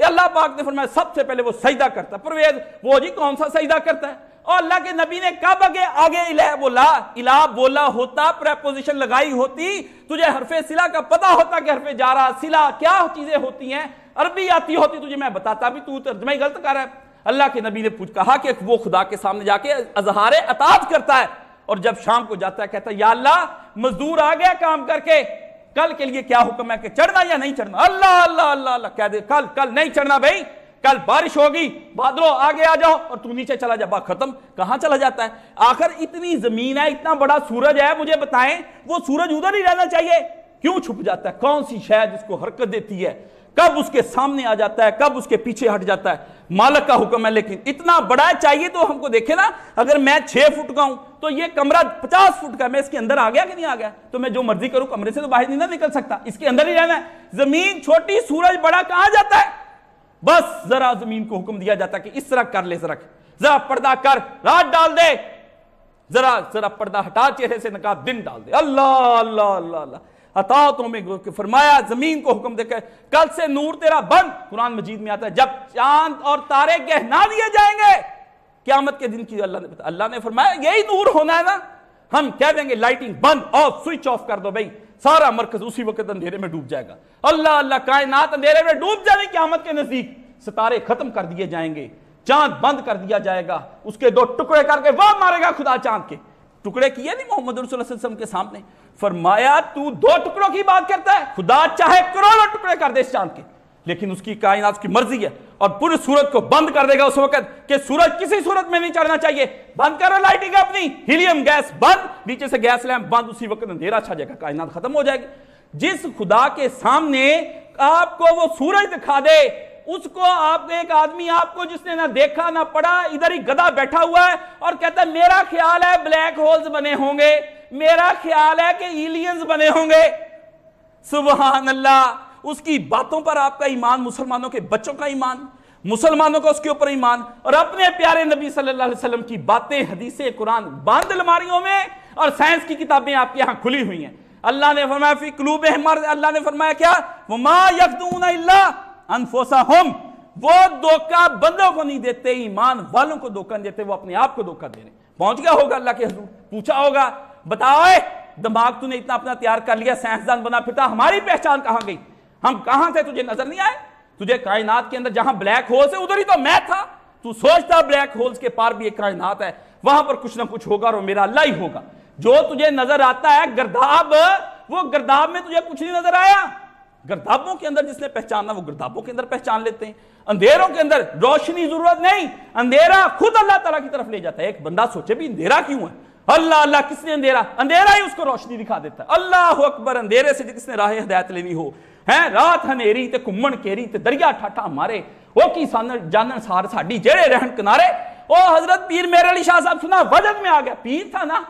اللہ پاک نے فرمایا سب سے پہلے وہ سجدہ کرتا ہے۔ پرویز وہ جی کون سا سجدہ کرتا ہے؟ اور اللہ کے نبی نے کب آگے الہ بولا، الہ بولا ہوتا، پریپوزیشن لگائی ہوتی، تجھے حرف صلہ کا پتا ہوتا کہ حرف جارہ صلہ کیا چیزیں ہوتی ہیں، عربی آتی ہوتی تجھے میں بتاتا بھی، تو ترجمہ ہی غلط کر رہا ہے۔ اللہ کے نبی نے کہا کہ وہ خدا کے سامنے جا کے اظہار اطاعت کرتا ہے اور جب شام کو جاتا ہے کہتا ہے یا اللہ مزدور آ گیا کام کر کے، کل کے لیے کیا حکم ہے کہ چڑھنا یا نہیں چڑھنا؟ اللہ اللہ اللہ اللہ کہہ دے کل نہیں چڑھنا بھائی، کل بارش ہوگی، بادلوں آگے آ جاؤ اور تو نیچے چلا جا، بات ختم۔ کہاں چلا جاتا ہے؟ آخر اتنی زمین ہے، اتنا بڑا سورج ہے، مجھے بتائیں وہ سورج ادھر ہی رہنا چاہیے، کیوں چھپ جاتا ہے؟ کون سی شے جس کو حرکت دیتی ہے، کب اس کے سامنے آ جاتا ہے، کب اس کے پیچھے ہٹ جاتا ہے؟ مالک کا حکم ہے۔ لیکن اتنا بڑا چاہیے تو ہم کو دیکھے نا، اگر میں 6 فٹ کا ہوں تو یہ کمرہ 50 فٹ کا، میں اس کے اندر آ گیا کہ نہیں آ گیا؟ تو میں جو مرضی کروں کمرے سے تو باہر نہیں نہ نکل سکتا، اس کے اندر ہی رہنا ہے۔ زمین چھوٹی، سورج بڑا، کہاں جاتا ہے؟ بس ذرا زمین کو حکم دیا جاتا ہے کہ اس طرح کر لے، ذرا پردہ کر، رات ڈال دے، ذرا پردہ ہٹا چہرے سے، نقاب دن ڈال دے۔ اللہ اللہ اللہ اللہ اطاعتوں میں فرمایا زمین کو حکم دے کر کل سے نور تیرا بند۔ قرآن مجید میں آتا ہے جب چاند اور تارے گہنا دیے جائیں گے قیامت کے دن کی، اللہ نے فرمایا یہی نور ہونا ہے نا، ہم کہہ دیں گے لائٹنگ بند، آف، سوئچ آف کر دو بھائی، سارا مرکز اسی وقت اندھیرے میں ڈوب جائے گا۔ اللہ اللہ کائنات اندھیرے میں ڈوب جائے گی قیامت کے نزدیک، ستارے ختم کر دیے جائیں گے، چاند بند کر دیا جائے گا، اس کے 2 ٹکڑے کر کے وہ مارے گا خدا چاند کے ٹکڑے کیے نہیں محمد رسول اللہ صلی اللہ علیہ وسلم کے سامنے، فرمایا تو 2 ٹکڑوں کی بات کرتا ہے، خدا چاہے کروڑوں ٹکڑے کر دے اس چاند کے، لیکن اس کی کائنات اس کی مرضی ہے، اور پورے سورج کو بند کر دے گا اس وقت کہ سورج کسی صورت میں نہیں چڑھنا چاہیے، بند کرو لائٹنگ اپنی، ہیلیم گیس بند، نیچے سے گیس لیمپ بند، اسی وقت اندھیرا چھا جائے گا، کائنات ختم ہو جائے گی۔ جس خدا کے سامنے آپ کو وہ سورج دکھا دے، اس کو آپ ایک آدمی آپ کو جس نے نہ دیکھا نہ پڑھا، ادھر ہی گدھا بیٹھا ہوا ہے اور کہتا ہے میرا خیال ہے بلیک ہولز بنے ہوں گے، میرا خیال ہے کہ ایلینز بنے ہوں گے، سبحان اللہ، اس کی باتوں پر آپ کا ایمان، مسلمانوں کے بچوں کا ایمان، مسلمانوں کا اس کے اوپر ایمان، اور اپنے پیارے نبی صلی اللہ علیہ وسلم کی باتیں، حدیثیں، قرآن باندھ الماریوں میں، اور سائنس کی کتابیں آپ کے ہاں کھلی ہوئی ہیں۔ اللہ نے فرمایا فی قلوبہم مرض، اللہ نے فرمایا کیا؟ وما یخدعون الا انفسہم، وہ دھوکہ بندوں کو نہیں دیتے، ایمان والوں کو دھوکہ نہیں دیتے، وہ اپنے آپ کو دھوکہ دے رہے ہیں۔ پہنچ گیا ہوگا اللہ کے حضور، پوچھا ہوگا بتاؤ دماغ تو نے اتنا اپنا تیار کر لیا، سائنسدان بنا پھرتا، ہماری پہچان کہاں گئی؟ ہم کہاں تھے؟ تجھے نظر نہیں آئے؟ تجھے کائنات کے اندر جہاں بلیک ہولز ہے ادھر ہی تو میں تھا، تو سوچتا بلیک ہولز کے پار بھی ایک کائنات ہے، وہاں پر کچھ نہ کچھ ہوگا اور میرا اللہ ہی ہوگا۔ جو تجھے نظر آتا ہے گرداب، وہ گرداب میں تجھے کچھ نہیں نظر آیا، گردابوں کے اندر جس نے پہچانا وہ گردابوں کے اندر پہچان لیتے ہیں، اندھیروں کے اندر روشنی ضرورت نہیں، اندھیرا خود اللہ تعالیٰ کی طرف لے جاتا ہے۔ ایک بندہ سوچے بھی اندھیرا کیوں ہے؟ اللہ اللہ کس نے اندھیرا ہی اس کو روشنی دکھا دیتا ہے۔ اللہ اکبر، اندھیرے سے کس نے راہ ہدایت لینی ہو، رات ہنیری تے کمن کیری تے دریا ٹھاٹھا مارے، وہ کی جانن سار ساڈی جڑے رہن کنارے۔ او حضرت پیر میرے علی شاہ صاحب سنا، وجد میں آ گیا، پیر تھا نا،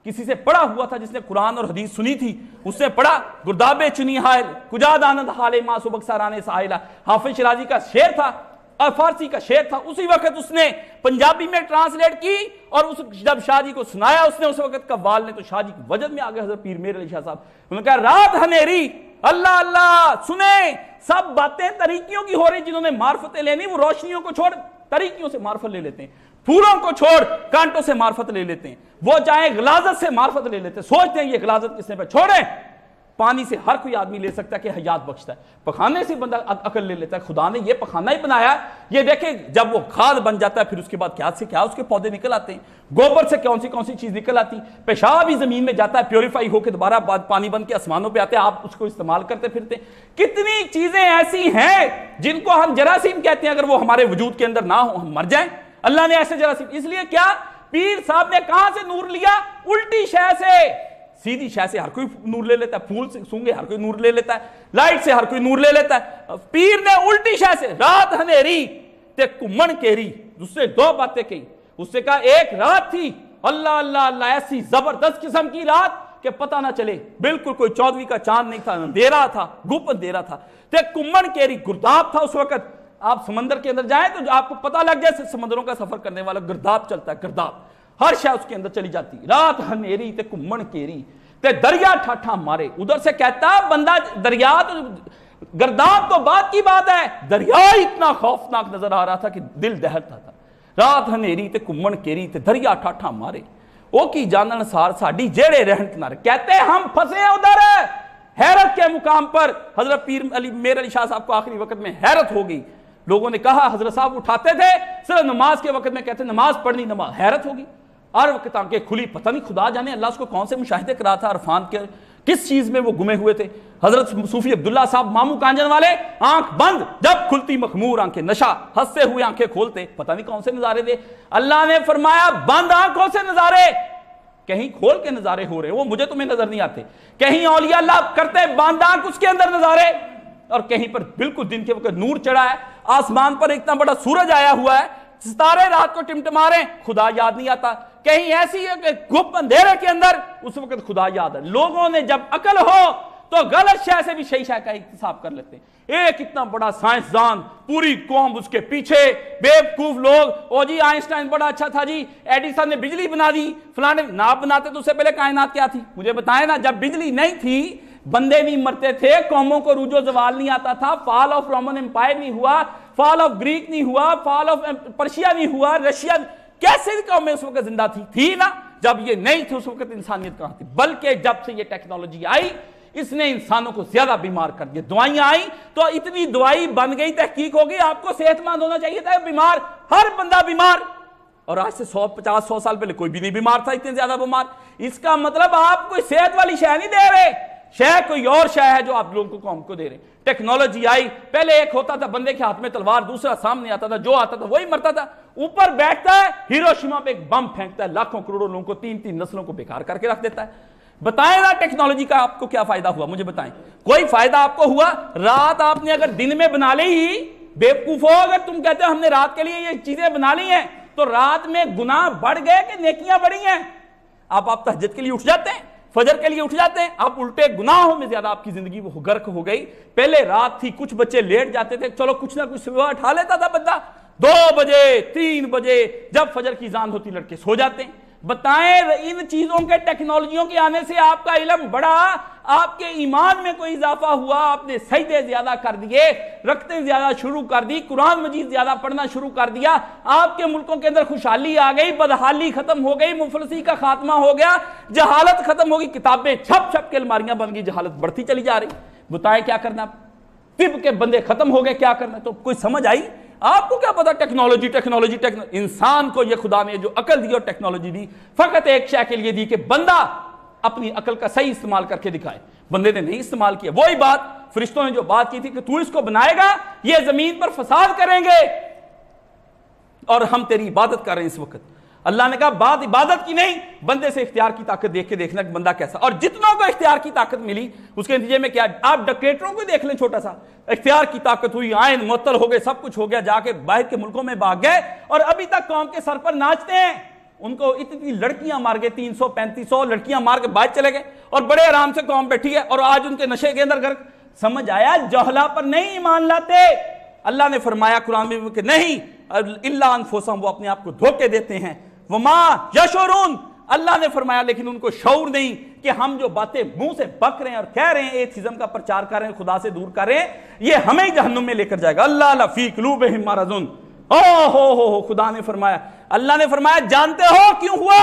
کسی سے پڑھا ہوا تھا جس نے قرآن اور حدیث سنی تھی، اس نے پڑھا گردابے چنی حائل کجا دانند حالے ماں سبک سارانے ساحلہ، حافظ شیرازی کا شعر تھا اور فارسی کا شعر تھا، اسی وقت اس نے پنجابی میں ٹرانسلیٹ کی اور جب شاہ جی کو سنایا اس نے، اس وقت قوال نے، تو شاہ جی وجد میں آ گئے حضرت پیر میرے علی شاہ صاحب، انہوں نے کہا رات ہنیری، اللہ اللہ سنیں، سب باتیں طریقیوں کی ہو رہی، جنہوں نے معرفتیں لینی وہ روشنیوں کو چھوڑ طریقیوں سے معرفت لے لیتے ہیں، پھولوں کو چھوڑ کانٹوں سے معرفت لے لیتے ہیں، وہ چاہے غلاظت سے معرفت لے لیتے ہیں، سوچتے ہیں یہ غلاظت کس نے پہ چھوڑیں، پانی سے ہر کوئی آدمی لے سکتا ہے کہ حیات بخشتا ہے، پخانے سے بندہ عقل لے لیتا ہے۔ خدا نے یہ پخانا ہی بنایا، یہ دیکھیں جب وہ کھاد بن جاتا ہے پھر اس کے بعد کیا سے کیا اس کے پودے نکل آتے ہیں، گوبر سے کون سی چیز نکل آتی، پیشاب بھی زمین میں جاتا ہے، پیوریفائی ہو کے دوبارہ پانی بن کے آسمانوں پہ آتے ہیں، آپ اس کو استعمال کرتے پھرتے ہیں۔ کتنی چیزیں ایسی ہیں جن کو ہم جراثیم کہتے ہیں، اگر وہ ہمارے وجود کے اندر نہ ہو ہم مر جائیں۔ اللہ نے ایسے جراثیم، اس لیے کیا پیر صاحب نے کہاں سے نور لیا؟ الٹی شے سے۔ سیدھی شے سے ہر کوئی نور لے لیتا ہے، پھول سے سونگے ہر کوئی نور لے لیتا ہے، لائٹ سے ہر کوئی نور لے لیتا ہے۔ پیر نے الٹی شے سے رات ہنیری تے کمن کیری، اس سے دو باتیں کہی۔ اس سے کہا ایک رات تھی اللہ اللہ اللہ، ایسی زبردست قسم کی رات کہ پتہ نہ چلے، بالکل کوئی 14ویں کا چاند نہیں تھا، اندھیرا تھا، گپ اندھیرا تھا۔ تے کمن کیری، گرداب تھا اس وقت۔ آپ سمندر کے اندر جائیں تو آپ کو پتہ لگ جائے سمندروں کا سفر کرنے والا گرداب چلتا ہے، گرداب ہر شے اس کے اندر چلی جاتی۔ رات ہنیری تے کمن کیری تے دریا ٹھاٹھا مارے۔ ادھر سے کہتا بندہ دریا تو گرداب تو بات کی بات ہے، دریا اتنا خوفناک نظر آ رہا تھا کہ دل دہلتا تھا۔ رات ہنیری تے کمن کیری تے دریا ٹھاٹھا مارے، او کی جانن سار ساڈی جیڑے رہن کنارے۔ کہتے ہیں ہم پھنسے ہیں ادھر حیرت کے مقام پر۔ حضرت پیر علی میر علی شاہ صاحب کو آخری وقت میں حیرت ہو گئی، لوگوں نے کہا حضرت صاحب اٹھاتے تھے صرف نماز کے وقت میں، کہتے نماز پڑھنی، نماز، حیرت ہوگی ہر وقت آنکھیں کھلی، پتہ نہیں خدا جانے اللہ اس کو کون سے مشاہدے کرا تھا، عرفان کے کس چیز میں وہ گمے ہوئے تھے۔ حضرت صوفی عبداللہ صاحب مامو کانجن والے، آنکھ بند جب کھلتی مخمور آنکھیں نشا، ہنستے ہوئے آنکھیں کھولتے، پتہ نہیں کون سے نظارے دے۔ اللہ نے فرمایا بند آنکھوں سے نظارے، کہیں کھول کے نظارے ہو رہے، وہ مجھے تمہیں نظر نہیں آتے، کہیں اولیاء اللہ کرتے بند آنکھ اس کے اندر نظارے، اور کہیں پر بالکل دن کے وقت نور چڑھا ہے، آسمان پر اتنا بڑا سورج آیا ہوا ہے، ستارے رات کو ٹمٹما رہے ہیں، خدا یاد نہیں آتا۔ کہیں ایسی ہے کہ گپ اندھیرے کے اندر اس وقت خدا یاد ہے۔ لوگوں نے جب عقل ہو تو غلط شے سے بھی صحیح شے کا اکتساب کر لیتے ہیں۔ ایک اتنا بڑا سائنسدان، پوری قوم اس کے پیچھے، بیوقوف لوگ، او جی آئنسٹائن بڑا اچھا تھا جی، ایڈیسن نے بجلی بنا دی، فلانے نہ بناتے تو اس سے پہلے کائنات کیا تھی؟ مجھے بتائیں نا، جب بجلی نہیں تھی، بندے نہیں مرتے تھے، قوموں کو عروج و زوال نہیں آتا تھا، فال آف رومن امپائر نہیں ہوا، فال آف گریک نہیں ہوا، فال آف پرشیا نہیں ہوا، رشیا، کیسے قومیں اس وقت زندہ تھی نا؟ جب یہ نہیں تھی اس وقت انسانیت کہاں تھی؟ بلکہ جب سے یہ ٹیکنالوجی آئی اس نے انسانوں کو زیادہ بیمار کر دیا۔ دوائیاں آئیں تو اتنی دوائی بن گئی، تحقیق ہوگی، آپ کو صحت مند ہونا چاہیے تھا، بیمار ہر بندہ بیمار، اور آج سے 150-100 سال پہلے کوئی بھی نہیں بیمار تھا اتنے زیادہ بیمار۔ اس کا مطلب آپ کوئی صحت والی شے نہیں دے رہے، شے کوئی اور شے ہے جو آپ لوگوں کو قوم کو دے رہے۔ ٹیکنالوجی آئی، پہلے ایک ہوتا تھا بندے کے ہاتھ میں تلوار، دوسرا سامنے آتا تھا، جو آتا تھا وہی مرتا تھا، اوپر بیٹھتا ہے ہیروشیما پہ ایک بم پھینکتا ہے، لاکھوں کروڑوں لوگوں کو، 3 نسلوں کو بیکار کر کے رکھ دیتا ہے۔ بتائیں نا ٹیکنالوجی کا آپ کو کیا فائدہ ہوا؟ مجھے بتائیں، کوئی فائدہ آپ کو ہوا؟ رات آپ نے اگر دن میں بنا لی ہی، بیوقوف ہو اگر تم کہتے ہو ہم نے رات کے لیے یہ چیزیں بنا لی ہیں، تو رات میں گناہ بڑھ گئے کہ نیکیاں بڑھی ہیں؟ آپ تہجد کے لیے اٹھ جاتے ہیں، فجر کے لیے اٹھ جاتے ہیں، آپ الٹے گناہوں میں زیادہ آپ کی زندگی وہ غرق ہو گئی۔ پہلے رات تھی، کچھ بچے لیٹ جاتے تھے، چلو کچھ نہ کچھ صبح اٹھا لیتا تھا بندہ، 2 بجے 3 بجے جب فجر کی اذان ہوتی لڑکے سو جاتے ہیں۔ بتائیں ان چیزوں کے ٹیکنالوجیوں کے آنے سے آپ کا علم بڑھا، آپ کے ایمان میں کوئی اضافہ ہوا، آپ نے سجدے زیادہ کر دیے، رکعتیں زیادہ شروع کر دی، قرآن مجید زیادہ پڑھنا شروع کر دیا، آپ کے ملکوں کے اندر خوشحالی آ گئی، بدحالی ختم ہو گئی، مفلسی کا خاتمہ ہو گیا، جہالت ختم ہوگی، کتابیں چھپ چھپ کے الماریاں بن گئی، جہالت بڑھتی چلی جا رہی۔ بتائیں کیا کرنا؟ طب کے بندے ختم ہو گئے، کیا کرنا؟ تو کوئی سمجھ آئی؟ آپ کو کیا پتا ٹیکنالوجی انسان کو یہ خدا نے جو عقل دی اور ٹیکنالوجی دی فقط ایک شے کے لیے دی کہ بندہ اپنی عقل کا صحیح استعمال کر کے دکھائے۔ بندے نے نہیں استعمال کیا۔ وہی بات فرشتوں نے جو بات کی تھی کہ تو اس کو بنائے گا، یہ زمین پر فساد کریں گے، اور ہم تیری عبادت کر رہے ہیں اس وقت۔ اللہ نے کہا بات عبادت کی نہیں، بندے سے اختیار کی طاقت دیکھ کے دیکھنا کہ بندہ کیسا، اور جتنوں کو اختیار کی طاقت ملی اس کے نتیجے میں کیا؟ آپ ڈکٹیٹروں کو دیکھ لیں، چھوٹا سا اختیار کی طاقت ہوئی، آئین معطل ہو گئے، سب کچھ ہو گیا، جا کے باہر کے ملکوں میں بھاگ گئے، اور ابھی تک قوم کے سر پر ناچتے ہیں۔ ان کو اتنی لڑکیاں مار گئے، 300-3500 لڑکیاں مار کے باہر چلے گئے، اور بڑے آرام سے قوم بیٹھی ہے، اور آج ان کے نشے کے اندر غرق۔ سمجھ آیا؟ جہلا پر نہیں ایمان لاتے۔ اللہ نے فرمایا قرآن میں کہ نہیں، الا انفسہم، وہ اپنے آپ کو دھوکے دیتے ہیں، وما یشعرون، اللہ نے فرمایا لیکن ان کو شعور نہیں کہ ہم جو باتیں منہ سے بک رہے ہیں اور کہہ رہے ہیں، ایتھیزم کا پرچار کر رہے ہیں، خدا سے دور کر رہے ہیں، یہ ہمیں جہنم میں لے کر جائے گا۔ اللہ لفی قلوبہم مرض، ہو خدا نے فرمایا، اللہ نے فرمایا جانتے ہو کیوں ہوا؟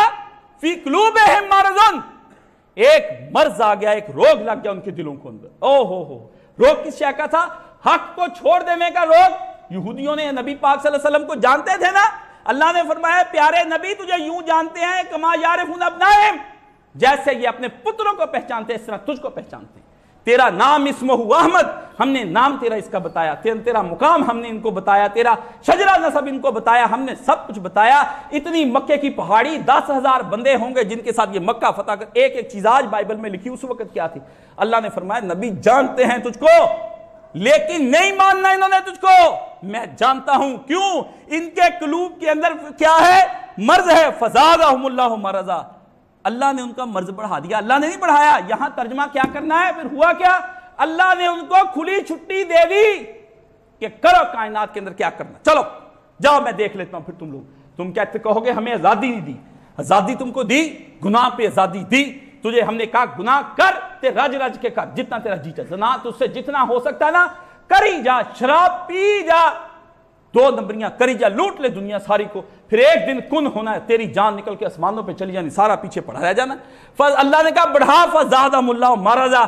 فی قلوبہم مرض، ایک مرض آ گیا, ایک روگ لگ گیا ان کے دلوں کو اندر. او ہو روگ کس شے کا تھا؟ حق کو چھوڑ دینے کا روگ. یہودیوں نے نبی پاک صلی اللہ علیہ وسلم کو جانتے تھے نا, اللہ نے فرمایا پیارے نبی تجھے یوں جانتے ہیں کما یعرفون ابنائہم, جیسے یہ اپنے پتروں کو پہچانتے اس طرح تجھ کو پہچانتے. تیرا نام اسمہ احمد, ہم نے نام تیرا اس کا بتایا, تیرا مقام ہم نے ان کو بتایا, تیرا شجرہ نسب ان کو بتایا, ہم نے سب کچھ بتایا. اتنی مکے کی پہاڑی 10,000 بندے ہوں گے جن کے ساتھ یہ مکہ فتح کر. ایک ایک چیز آج بائبل میں لکھی, اس وقت کیا تھی؟ اللہ نے فرمایا نبی جانتے ہیں تجھ کو لیکن نہیں ماننا انہوں نے تجھ کو, میں جانتا ہوں. کیوں؟ ان کے قلوب کے اندر کیا ہے؟ مرض ہے. فزادہم اللہ مرضا, اللہ نے ان کا مرض بڑھا دیا. اللہ نے نہیں بڑھایا. یہاں ترجمہ کیا کرنا ہے؟ پھر ہوا کیا؟ اللہ نے ان کو کھلی چھٹی دے دی کہ کرو کائنات کے اندر کیا کرنا, چلو جاؤ میں دیکھ لیتا ہوں. پھر تم کہتے کہو گے ہمیں آزادی نہیں دی. آزادی تم کو دی, گناہ پہ آزادی دی. تجھے ہم نے کہا گناہ کر, تے رج رج کے کر, جتنا تیرا جی چاہے. زنا تجھ سے جتنا ہو سکتا ہے نا کری جا, شراب پی جا, 2 نمبریاں کری جا, لوٹ لے دنیا ساری کو. پھر ایک دن کن ہونا ہے, تیری جان نکل کے آسمانوں پہ چلی جانی, سارا پیچھے پڑا رہ جانا. اللہ نے کہا بڑھا, فزادہم اللہ مرضا.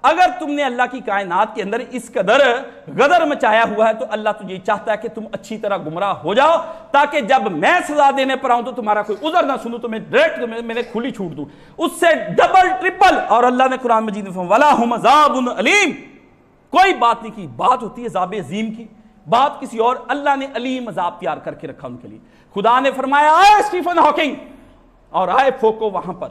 اگر تم نے اللہ کی کائنات کے اندر اس قدر غدر مچایا ہوا ہے تو اللہ تجھے چاہتا ہے کہ تم اچھی طرح گمراہ ہو جاؤ, تاکہ جب میں سزا دینے پر آؤں تو تمہارا کوئی عذر نہ سنوں, تو میں ڈائریکٹ میں نے کھلی چھوٹ دوں. اس سے ڈبل ٹرپل. اور اللہ نے قرآن مجید میں فرمایا وَلَهُمْ عَذَابٌ علیم. کوئی بات نہیں کی, بات ہوتی ہے عذاب عظیم کی, بات کسی اور. اللہ نے علیم عذاب تیار کر کے رکھا ان کے لیے. خدا نے فرمایا آئے اسٹیفن ہاکنگ اور آئے فوکو وہاں پر,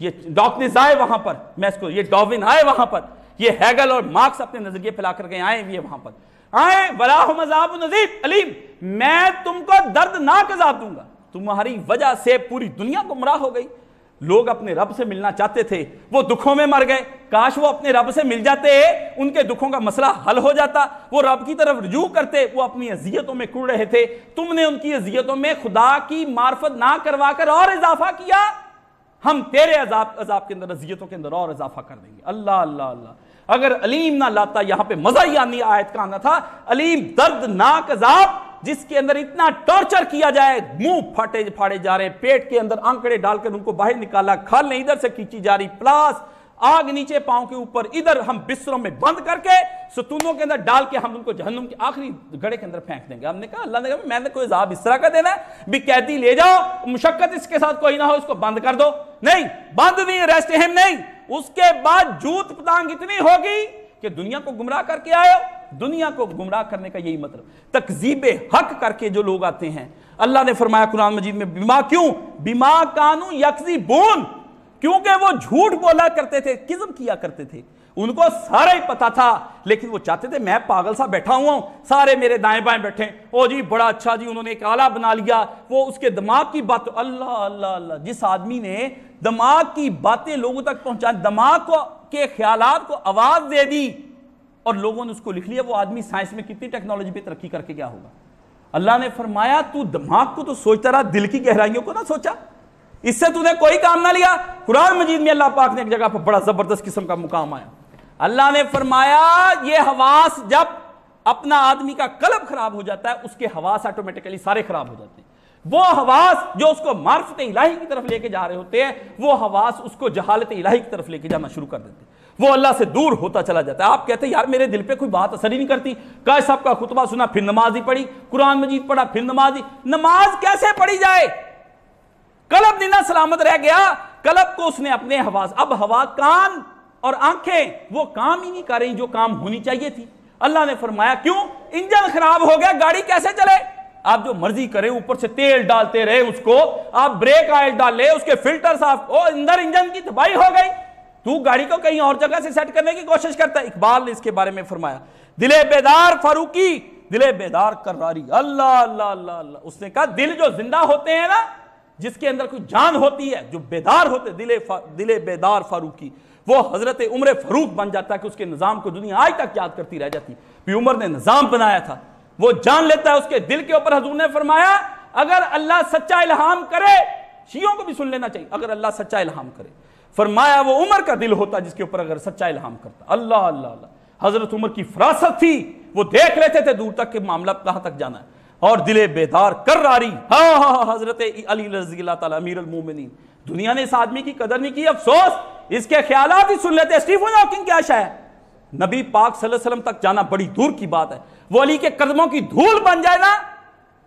یہ ڈاکنز آئے وہاں پر, میں اس کو یہ ڈاروین آئے وہاں پر, یہ ہیگل اور مارکس اپنے نظریے پھیلا کر گئے آئے بھی وہاں پر آئے. وَلَهُمْ عَذَابٌ علیم, میں تم کو دردناک عذاب دوں گا. تمہاری وجہ سے پوری دنیا گمراہ ہو گئی. لوگ اپنے رب سے ملنا چاہتے تھے, وہ دکھوں میں مر گئے. کاش وہ اپنے رب سے مل جاتے, ان کے دکھوں کا مسئلہ حل ہو جاتا, وہ رب کی طرف رجوع کرتے. وہ اپنی اذیتوں میں کڑ رہے تھے, تم نے ان کی اذیتوں میں خدا کی معرفت نہ کروا کر اور اضافہ کیا. ہم تیرے عذاب کے اندر, اذیتوں کے اندر اور اضافہ کر دیں گے. اللہ اللہ اللہ. اگر علیم نہ لاتا, یہاں پہ مزہ ہی آنی آیت کا آنا تھا. علیم دردناک عذاب جس کے اندر اتنا ٹارچر کیا جائے, منہ پھاڑے جا رہے, پیٹ کے اندر آنکڑے ڈال کر ان کو باہر نکالا, کھالیں ادھر سے کھینچی جا رہی, پلاس آگ نیچے پاؤں کے اوپر, ادھر ہم بستروں میں بند کر کے ستونوں کے اندر ڈال کے ہم ان کو جہنم کے آخری گڑھے کے اندر پھینک دیں گے. ہم نے کہا اللہ نے کہا میں نے کوئی عذاب اس طرح کا دینا ہے بھی قیدی لے جاؤ, مشقت اس کے ساتھ کوئی نہ ہو, اس کو بند کر دو. نہیں, بند نہیں, ریسٹ ہم نہیں. اس کے بعد جوت پتانگ اتنی ہوگی کہ دنیا کو گمراہ کر کے آئے. دنیا کو گمراہ کرنے کا یہی مطلب, تکذیب حق کر کے جو لوگ آتے ہیں. اللہ نے فرمایا قرآن مجید میں بما, کیوں بما کانوا یکذبون, کیونکہ وہ جھوٹ بولا کرتے تھے, کذب کیا کرتے تھے. ان کو سارا ہی پتا تھا, لیکن وہ چاہتے تھے میں پاگل سا بیٹھا ہوا ہوں, سارے میرے دائیں بائیں بیٹھے, او جی بڑا اچھا جی انہوں نے ایک آلہ بنا لیا, وہ اس کے دماغ کی بات. اللہ اللہ اللہ. جس آدمی نے دماغ کی باتیں لوگوں تک پہنچا, دماغ کو کے خیالات کو آواز دے دی اور لوگوں نے اس کو لکھ لیا, وہ آدمی سائنس میں کتنی ٹیکنالوجی پہ ترقی کر کے کیا ہوگا. اللہ نے فرمایا تو دماغ کو تو سوچتا رہا, دل کی گہرائیوں کو نہ سوچا, اس سے تو نے کوئی کام نہ لیا. قرآن مجید میں اللہ پاک نے ایک جگہ پر بڑا زبردست قسم کا مقام آیا. اللہ نے فرمایا یہ حواس, جب اپنا آدمی کا قلب خراب ہو جاتا ہے, اس کے حواس آٹومیٹکلی سارے خراب ہو جاتے ہیں. وہ حواس جو اس کو معرفت الہی کی طرف لے کے جا رہے ہوتے ہیں, وہ حواس اس کو جہالت الہی کی طرف لے کے جانا شروع کر دیتے ہیں. وہ اللہ سے دور ہوتا چلا جاتا ہے. آپ کہتے ہیں یار میرے دل پہ کوئی بات اثر ہی نہیں کرتی, قاری صاحب کا خطبہ سنا پھر نماز ہی پڑھی, قرآن مجید پڑھا پھر نماز ہی. نماز کیسے پڑھی جائے؟ قلب نہیں نہ سلامت رہ گیا, قلب کو اس نے اپنے حواس, اب ہوا کان اور آنکھیں وہ کام ہی نہیں کر رہی جو کام ہونی چاہیے تھی. اللہ نے فرمایا کیوں؟ انجن خراب ہو گیا, گاڑی کیسے چلے؟ آپ جو مرضی کریں, اوپر سے تیل ڈالتے رہے اس کو, آپ بریک آئل ڈال لے, اس کے فلٹر صاف, اندر انجن کی تباہی ہو گئی. تو گاڑی کو کہیں اور جگہ سے سیٹ کرنے کی کوشش کرتا ہے. اقبال نے اس کے بارے میں فرمایا دل بیدار فاروقی, دل بیدار کراری. اللہ اللہ اللہ اللہ. اس نے کہا دل جو زندہ ہوتے ہیں نا, جس کے اندر کوئی جان ہوتی ہے, جو بیدار ہوتے, دل بیدار فاروقی, وہ حضرت عمر فاروق بن جاتا ہے کہ اس کے نظام کو دنیا آج تک یاد کرتی رہ جاتی. بھی عمر نے نظام بنایا تھا, وہ جان لیتا ہے اس کے دل کے اوپر. حضور نے فرمایا اگر اللہ سچا الہام کرے, شیعوں کو بھی سن لینا چاہیے, اگر اللہ سچا الہام کرے, فرمایا وہ عمر کا دل ہوتا جس کے اوپر اگر سچا الہام کرتا. اللہ اللہ اللہ. حضرت عمر کی فراست تھی, وہ دیکھ لیتے تھے دور تک کہ معاملہ کہاں تک جانا ہے. اور دل بیدار کراری, ہاں حضرت علی رضی اللہ تعالی امیر المومنین, دنیا نے اس آدمی کی قدر نہیں کی. افسوس اس کے خیالات ہی سن لیتے. اسٹیفن ہاکنگ کیا شے ہے؟ نبی پاک صلی اللہ علیہ وسلم تک جانا بڑی دور کی بات ہے. وہ علی کے قدموں کی دھول بن جائے نا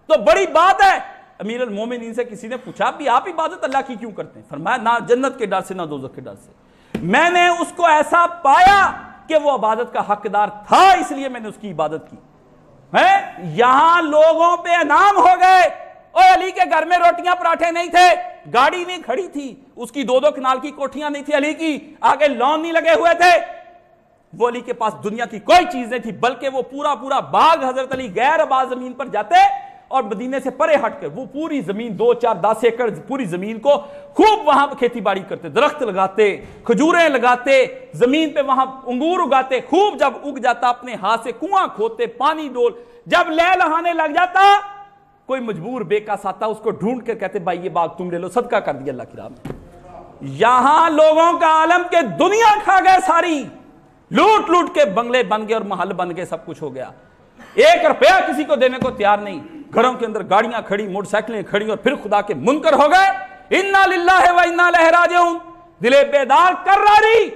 تو بڑی بات ہے. امیر المومنین سے کسی نے پوچھا بھی آپ عبادت اللہ کی کیوں کرتے ہیں؟ فرمایا نہ جنت کے ڈر سے نہ دوزخ کے ڈر سے. میں نے اس کو ایسا پایا کہ وہ عبادت کا حقدار تھا, اس لیے میں نے اس کی عبادت کی. یہاں لوگوں پہ انعام ہو گئے. اور علی کے گھر میں روٹیاں پراٹھے نہیں تھے, گاڑی نہیں کھڑی تھی, اس کی 2 کنال کی کوٹھیاں نہیں تھی علی کی, آگے لون نہیں لگے ہوئے تھے. وہ علی کے پاس دنیا کی کوئی چیز نہیں تھی, بلکہ وہ پورا باغ حضرت علی غیر آباد زمین پر جاتے اور مدینے سے پرے ہٹ کر وہ پوری زمین 2 4 10 ایکڑ پوری زمین کو خوب وہاں کھیتی باڑی کرتے, درخت لگاتے, کھجوریں لگاتے, زمین پہ وہاں انگور اگاتے. خوب جب اگ جاتا اپنے ہاتھ سے کنواں کھودتے, پانی ڈول, جب لے لہانے لگ جاتا کوئی مجبور بے کس آتا, اس کو ڈھونڈ کر کہتے بھائی یہ باغ تم لے لو, صدقہ کر دیا اللہ کی راہ میں. یہاں لوگوں کا عالم کے دنیا کھا گئے ساری, لوٹ لوٹ کے بنگلے بن گئے اور محل بن گئے, سب کچھ ہو گیا. 1 روپیہ کسی کو دینے کو تیار نہیں, گھروں کے اندر گاڑیاں کھڑی, موٹر سائیکلیں کھڑی, اور پھر خدا کے منکر ہو گئے. انا للہ و انا الیہ راجعون. دل بیدار کراری,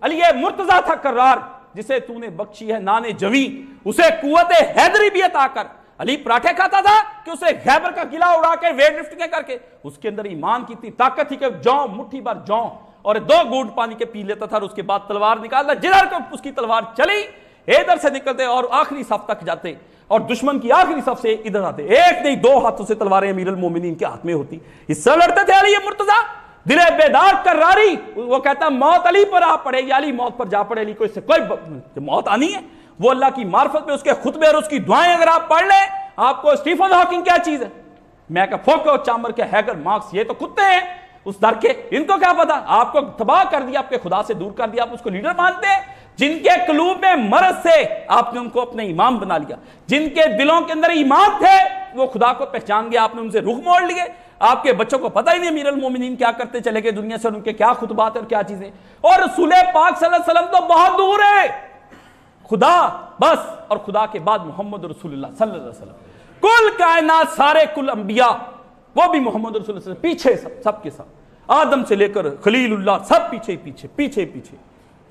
علی مرتضیٰ تھا کرار, جسے تو نے بخشی ہے نان جوی, اسے قوت حیدری بھی عطا کر. علی پراٹھے کھاتا تھا کہ اسے خیبر کا قلعہ اڑا کے ویٹ لفٹنگ کر کے, اس کے اندر ایمان کی اتنی طاقت تھی کہ جاؤ مٹھی بھر جاؤ اور 2 گھونٹ پانی کے پی لیتا تھا, اور اس کے بعد تلوار نکالتا, جدھر کو اس کی تلوار چلی ادھر سے نکلتے اور آخری صف تک جاتے, اور دشمن کی آخری صف سے ادھر آتے. 1 نہیں 2 ہاتھوں سے تلواریں امیر المومنین کے ہاتھ میں ہوتی, اس سے لڑتے تھے علی مرتضیٰ. دل بیدار کراری, وہ کہتا موت علی پر آ پڑے یا علی موت پر جا پڑے, علی کو اس سے کوئی موت آنی ہے. وہ اللہ کی معرفت میں اس کے خطبے اور اس کی دعائیں اگر آپ پڑھ لیں, آپ کو اسٹیفن ہاکنگ کیا چیز ہے, میں کہ فوکو چامبر کے ہیگر مارکس, یہ تو کتے ہیں اس در کے, ان کو کیا پتا. آپ کو تباہ کر دیا, آپ کے خدا سے دور کر دیا, آپ اس کو لیڈر مانتے ہیں. جن کے قلوب میں مرض سے آپ نے ان کو اپنے امام بنا لیا, جن کے دلوں کے اندر ایمان تھے وہ خدا کو پہچان گیا, آپ نے ان سے رخ موڑ لیے. آپ کے بچوں کو پتہ ہی نہیں امیر المومنین کیا کرتے چلے گئے دنیا سے, اور ان کے کیا خطبات اور کیا چیزیں. اور رسول پاک صلی اللہ علیہ وسلم تو بہت دور ہے, خدا بس, اور خدا کے بعد محمد رسول اللہ صلی اللہ علیہ وسلم. کل کائنات سارے کل انبیاء وہ بھی محمد رسول اللہ صلی اللہ علیہ وسلم پیچھے, سب کے سب, آدم سے لے کر خلیل اللہ سب پیچھے پیچھے پیچھے پیچھے.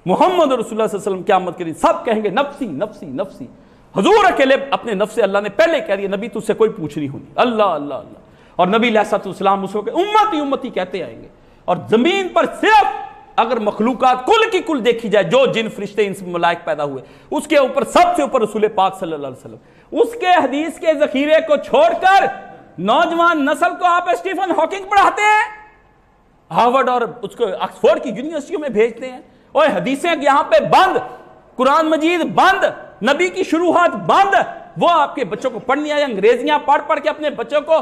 محمد رسول اللہ صلی اللہ علیہ وسلم قیامت کے دن سب کہیں گے نفسی نفسی نفسی. حضور اکیلے اپنے نفس سے اللہ نے پہلے کہہ دیا نبی تجھ سے کوئی پوچھ نہیں ہونی, اللہ اللہ اللہ. اور نبی علیہ السلام اس وقت امتی امتی کہتے آئیں گے. اور زمین پر صرف اگر مخلوقات کل کی کل دیکھی جائے, جو جن فرشتے انس ملائک پیدا ہوئے, اس کے اوپر سب سے اوپر رسول پاک صلی اللہ علیہ وسلم. اس کے حدیث کے ذخیرے کو چھوڑ کر نوجوان نسل کو آپ اسٹیفن ہاکنگ پڑھاتے ہیں, ہارورڈ اور اس کو آکسفورڈ کی یونیورسٹیوں میں بھیجتے ہیں. اور حدیثیں یہاں پہ بند, قرآن مجید بند, نبی کی شروحات بند. وہ آپ کے بچوں کو پڑھنی آئے, انگریزیاں پڑھ پڑھ کے اپنے بچوں کو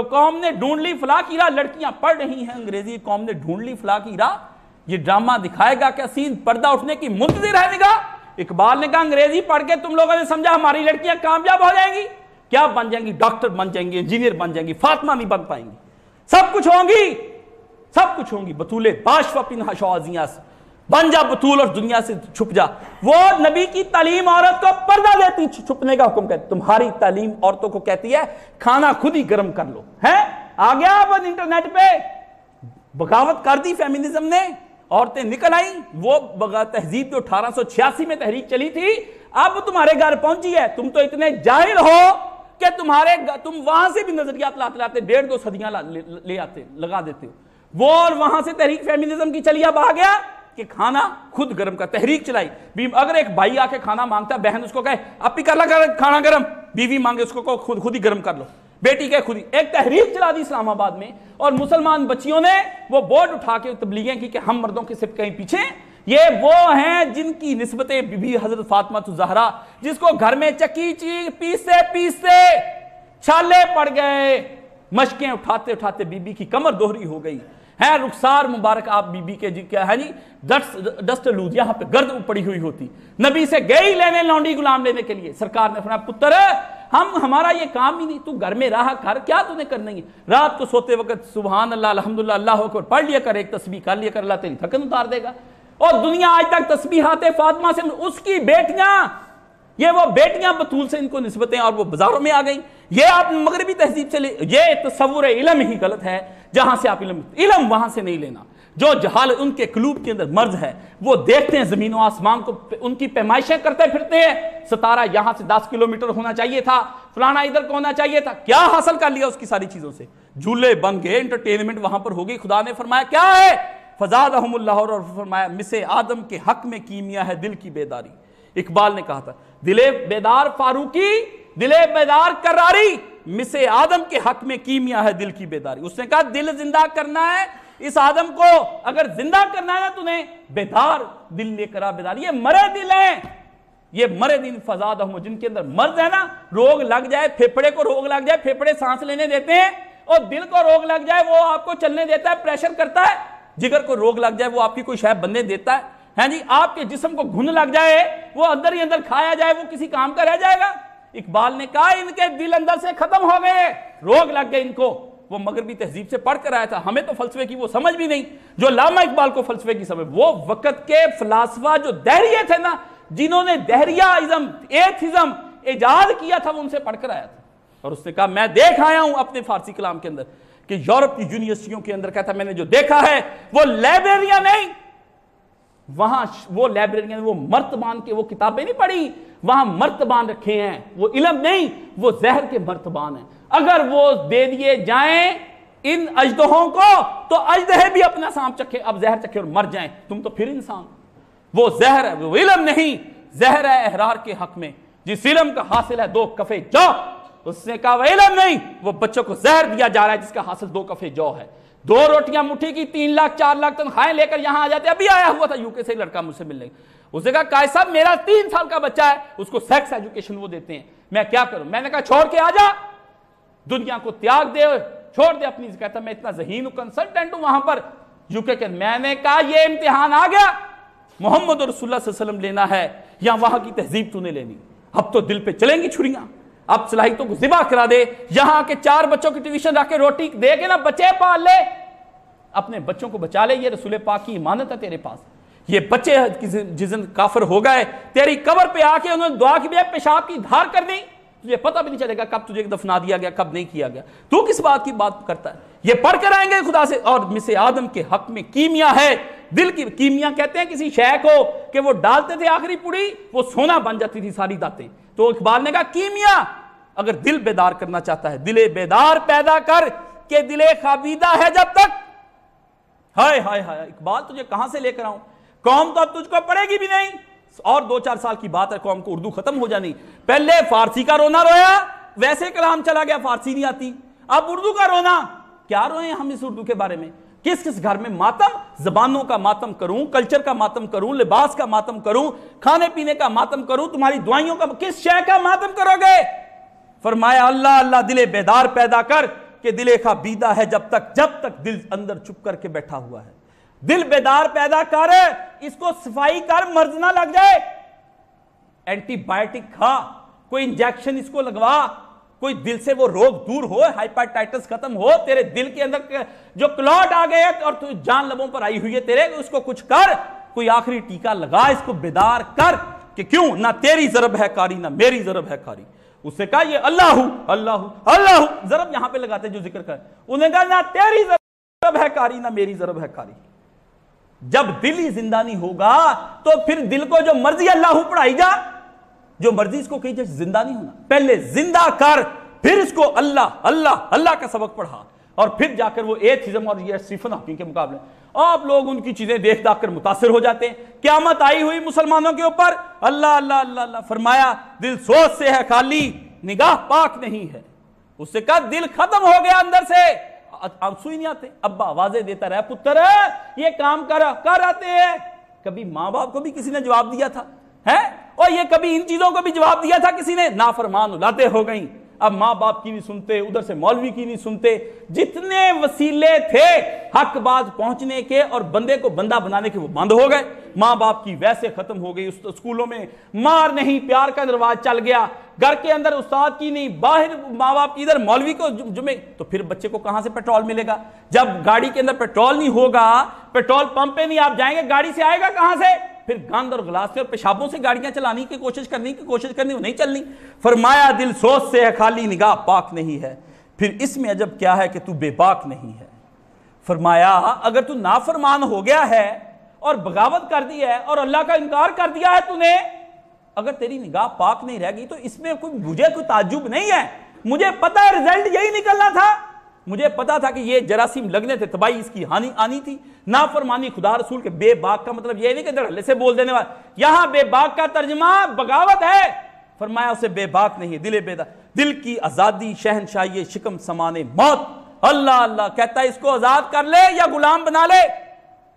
قوم نے ڈھونڈ لی فلاں کی راہ, لڑکیاں پڑھ رہی ہیں انگریزی, قوم نے ڈھونڈ لی فلاں کی راہ. یہ ڈرامہ دکھائے گا کیا سین پردہ اٹھنے کی منتظر رہنے گا. اقبال نے کہا انگریزی پڑھ کے تم لوگوں نے سمجھا ہماری لڑکیاں کامیاب ہو جائیں گی, کیا بن جائیں گی؟ ڈاکٹر بن جائیں گی, انجینئر بن جائیں گی, فاطمہ نہیں بن پائیں گی. سب کچھ ہوں گی, سب کچھ ہوں گی. بطول باش و پنہا شوازیاس, بن جا بطول اور دنیا سے چھپ جا. وہ نبی کی تعلیم عورت کو پردہ دیتی, چھپنے کا حکم کہتی. تمہاری تعلیم عورتوں کو کہتی ہے کھانا خود ہی گرم کر لو. ہے آ گیا اب انٹرنیٹ پہ بغاوت کر دی فیمنزم نے, عورتیں نکل آئیں. وہ تہذیب جو 1886 میں تحریک چلی تھی اب تمہارے گھر پہنچی ہے. تم تو اتنے جاہل ہو کہ تم وہاں سے بھی نظریات لاتے لاتے 1.5-2 صدیاں لے آتے لگا دیتے ہو. وہ اور وہاں سے تحریک فیمنزم کی چلی, اب آ گیا کہ کھانا خود گرم کا تحریک چلائی. اگر ایک بھائی آ کے کھانا مانگتا ہے, بہن اس کو کہے اب بھی کر لا کھانا گرم, بیوی مانگے اس کو خود ہی گرم کر لو, بیٹی کے خود ہی. ایک تحریک چلا دی اسلام آباد میں, اور مسلمان بچیوں نے وہ بورڈ اٹھا کے تبلیغیں کی کہ ہم مردوں کے صرف کہیں پیچھے. یہ وہ ہیں جن کی نسبتیں بی بی حضرت فاطمہ الزہرا, جس کو گھر میں چکی چی پیستے پیستے چھالے پڑ گئے, مشقیں اٹھاتے اٹھاتے بی بی کی کمر دوہری ہو گئی ہے. رخسار مبارک آپ بی بی کے کیا ہے جی ڈسٹ لوز یہاں پہ گرد پڑی ہوئی ہوتی. نبی سے گئی لینے لونڈی غلام لینے کے لیے. سرکار نے فرمایا پتر ہمارا یہ کام ہی نہیں, تو گھر میں رہا کر, کیا تو نے کرنا ہے. رات کو سوتے وقت سبحان اللہ الحمدللہ اللہ اکبر پڑھ لیا کر, ایک تسبیح کر لیا کر, اللہ تیری تھکن اتار دے گا. اور دنیا آج تک تسبیحات فاطمہ سے, اس کی بیٹیاں, یہ وہ بیٹیاں بطول سے ان کو نسبتیں, اور وہ بازاروں میں آ گئیں. یہ آپ مغربی تہذیب سے یہ تصور علم ہی غلط ہے، جہاں سے آپ علم وہاں سے نہیں لینا۔ جو جہالت ان کے قلوب کے اندر مرض ہے، وہ دیکھتے ہیں زمین و آسمان کو، ان کی پیمائشیں کرتے پھرتے ہیں، ستارہ یہاں سے 10 کلومیٹر ہونا چاہیے تھا، فلانا ادھر کو ہونا چاہیے تھا، کیا حاصل کر لیا اس کی ساری چیزوں سے؟ جھولے بن گئے، انٹرٹینمنٹ وہاں پر ہوگی۔ خدا نے فرمایا کیا ہے؟ فزادہم اللہ، اور فرمایا مثل آدم کے حق میں کیمیا ہے دل کی بیداری۔ اقبال نے کہا تھا دلے بیدار فاروقی، دلے بیدار کراری، مثل آدم کے حق میں کیمیا ہے دل کی بیداری۔ اس نے کہا دل زندہ کرنا ہے اس آدم کو، اگر زندہ کرنا ہے نا تمہیں، بیدار دل لے کر آ بیدار۔ یہ مرے دل ہیں، یہ مرے دل فزادہم، جن کے اندر مرض ہے نا، روگ لگ جائے، پھیپھڑے کو روگ لگ جائے، پھیپھڑے سانس لینے دیتے ہیں، اور دل کو روگ لگ جائے وہ آپ کو چلنے دیتا ہے، پریشر کرتا ہے۔ جگر کو روگ لگ جائے وہ آپ کی کوئی شے بننے دیتا ہے، ہاں جی۔ آپ کے جسم کو گھن لگ جائے، وہ اندر ہی اندر کھایا جائے، وہ کسی کام کا رہ جائے گا؟ اقبال نے کہا ان کے دل اندر سے ختم ہو گئے، روگ لگ گئے ان کو۔ وہ مغربی تہذیب سے پڑھ کر آیا تھا، ہمیں تو فلسفے کی وہ سمجھ بھی نہیں جو علامہ اقبال کو فلسفے کی سمجھ۔ وہ وقت کے فلاسفہ جو دہریے تھے نا، جنہوں نے دہریازم، ایتھزم ایجاد کیا تھا، وہ ان سے پڑھ کر آیا تھا۔ اور اس نے کہا میں دیکھ آیا ہوں اپنے فارسی کلام کے اندر کہ یورپ کی یونیورسٹیوں کے اندر کہتا میں نے جو دیکھا ہے وہ لائبریریاں نہیں، وہاں وہ لائبریریاں وہ مرتبان کے وہ کتابیں نہیں پڑھی، وہاں مرتبان رکھے ہیں، وہ علم نہیں، وہ زہر کے مرتبان ہیں۔ اگر وہ دے دیے جائیں ان اژدہوں کو تو اژدہے بھی اپنا سانپ چکھے، اب زہر چکھے اور مر جائیں، تم تو پھر انسان۔ وہ زہر ہے، وہ علم نہیں، زہر ہے احرار کے حق میں، جس علم کا حاصل ہے 2 کفے جو۔ اس نے کہا وہ علم نہیں، وہ بچوں کو زہر دیا جا رہا ہے جس کا حاصل 2 کفے جو ہے۔ 2 روٹیاں مٹھی کی 3 لاکھ 4 لاکھ تنخواہیں لے کر یہاں آ جاتے۔ ابھی آیا ہوا تھا UK سے لڑکا مجھ سے ملنے، اس نے کہا قائد صاحب میرا 3 سال کا بچہ ہے، اس کو سیکس ایجوکیشن وہ دیتے ہیں، میں کیا کروں؟ میں نے کہا چھوڑ کے آ جا، دنیا کو تیاگ دے، چھوڑ دے اپنی۔ کہتا میں اتنا ذہین ہوں، کنسلٹنٹ ہوں وہاں پر UK کے۔ میں نے کہا یہ امتحان آ گیا، محمد رسول اللہ صلی اللہ علیہ وسلم لینا ہے یا وہاں کی تہذیب تو نے لینی؟ اب تو دل پہ چلیں گی چھریاں، اب صلاحیتوں کو ذبح کرا دے، یہاں کے 4 بچوں کی ٹیوشن رکھ کے روٹی دے کے نا بچے پال لے، اپنے بچوں کو بچا لے، یہ رسول پاک کی امانت ہے تیرے پاس۔ یہ بچے جس دن کافر ہو گئے، تیری قبر پہ آ کے انہوں نے دعا کی بھی پیشاب کی دھار کر دی، تجھے پتہ بھی نہیں چلے گا کب تجھے دفنا دیا گیا کب نہیں کیا گیا، تو کس بات کی بات کرتا ہے؟ یہ پڑھ کر آئیں گے خدا سے۔ اور مثل آدم کے حق میں کیمیا ہے دل کی، کیمیا کہتے ہیں کسی شے کو کہ وہ ڈالتے تھے آخری پوڑی وہ سونا بن جاتی تھی ساری داتیں، تو اقبال نے کہا کیمیا اگر دل بیدار کرنا چاہتا ہے، دل بیدار پیدا کر کہ دل خوابیدہ ہے جب تک۔ ہائے ہائے ہائے اقبال تجھے کہاں سے لے کر آؤں؟ قوم تو اب تجھ کو پڑھے گی بھی نہیں، اور 2-4 سال کی بات ہے قوم کو اردو ختم ہو جانی۔ پہلے فارسی کا رونا رویا، ویسے کلام چلا گیا، فارسی نہیں آتی، اب اردو کا رونا۔ کیا روئیں ہم اس اردو کے بارے میں؟ کس کس گھر میں ماتم، زبانوں کا ماتم کروں، کلچر کا ماتم کروں، لباس کا ماتم کروں، کھانے پینے کا ماتم کروں، تمہاری دعائیوں کا، کس شے کا ماتم کرو گے؟ فرمایا اللہ اللہ دل بیدار پیدا کر کہ دل خوابیدہ ہے جب تک دل اندر چپ کر کے بیٹھا ہوا ہے۔ دل بیدار پیدا کر، اس کو صفائی کر، مرض نہ لگ جائے، اینٹی بائیوٹک کھا، کوئی انجیکشن اس کو لگوا، کوئی دل سے وہ روگ دور ہو، ہائپاٹائٹس ختم ہو، تیرے دل کے اندر جو کلوٹ آ گئے اور تو جان لبوں پر آئی ہوئی ہے تیرے، اس کو کچھ کر، کوئی آخری ٹیکہ لگا، اس کو بیدار کر کہ کیوں نہ تیری ضرب ہے کاری نہ میری ضرب ہے کاری۔ اس نے کہا یہ اللہ اللہ اللہ ضرب یہاں پہ لگاتے جو ذکر کر، انہوں نے کہا نہ تیری ضرب ہے کاری نہ میری ضرب ہے کاری۔ جب دل ہی زندہ نہیں ہوگا تو پھر دل کو جو مرضی اللہ پڑھائی جا، جو مرضی اس کو کہی جائے، زندہ نہیں ہونا۔ پہلے زندہ کر، پھر اس کو اللہ اللہ اللہ کا سبق پڑھا، اور پھر جا کر وہ ایتھزم اور یہ اسٹیفن ہاکنگ کے مقابلے آپ لوگ ان کی چیزیں دیکھ داکھ کر متاثر ہو جاتے ہیں۔ قیامت آئی ہوئی مسلمانوں کے اوپر، اللہ اللہ اللہ اللہ فرمایا دل سوچ سے ہے خالی، نگاہ پاک نہیں ہے۔ اس سے کہا دل ختم ہو گیا اندر سے، آنسو ہی نہیں آتے۔ ابا آوازیں دیتا رہا پتر یہ کام کر آتے ہیں۔ کبھی ماں باپ کو بھی کسی نے جواب دیا تھا ہے، اور یہ کبھی ان چیزوں کو بھی جواب دیا تھا کسی نے؟ نافرمان اولادیں ہو گئیں، اب ماں باپ کی نہیں سنتے، ادھر سے مولوی کی نہیں سنتے، جتنے وسیلے تھے حق بات پہنچنے کے اور بندے کو بندہ بنانے کے وہ بند ہو گئے۔ ماں باپ کی ویسے ختم ہو گئی، اسکولوں میں مار نہیں پیار کا رواج چل گیا، گھر کے اندر استاد کی نہیں، باہر ماں باپ کی، ادھر مولوی کو جمعے، تو پھر بچے کو کہاں سے پیٹرول ملے گا؟ جب گاڑی کے اندر پیٹرول نہیں ہوگا، پیٹرول پمپ پہ نہیں آپ جائیں گے، گاڑی سے آئے گا کہاں سے؟ پھر گند اور غلاس اور پیشابوں سے گاڑیاں چلانے کی کوشش کرنی وہ نہیں چلنی. فرمایا دل سوچ سے ہے خالی نگاہ پاک نہیں ہے. پھر اس میں عجب کیا ہے کہ تو بے باک نہیں ہے. فرمایا اگر تو نافرمان ہو گیا ہے اور بغاوت کر دی ہے اور اللہ کا انکار کر دیا ہے تو نے, اگر تیری نگاہ پاک نہیں رہ گئی تو اس میں مجھے کوئی تعجب نہیں ہے. مجھے پتا ہے رزلٹ یہی نکلنا تھا. مجھے پتا تھا کہ یہ جراثیم لگنے تھے, تباہی اس کی ہانی آنی تھی. نافرمانی خدا رسول کے بے باک کا مطلب یہ نہیں کہ دھڑلے سے بول دینے والا, یہاں بے باک کا ترجمہ بغاوت ہے. فرمایا اسے بے باک نہیں, دل بیدار, دل کی آزادی شہنشاہی شکم سمانے موت. اللہ اللہ کہتا ہے اس کو آزاد کر لے یا غلام بنا لے.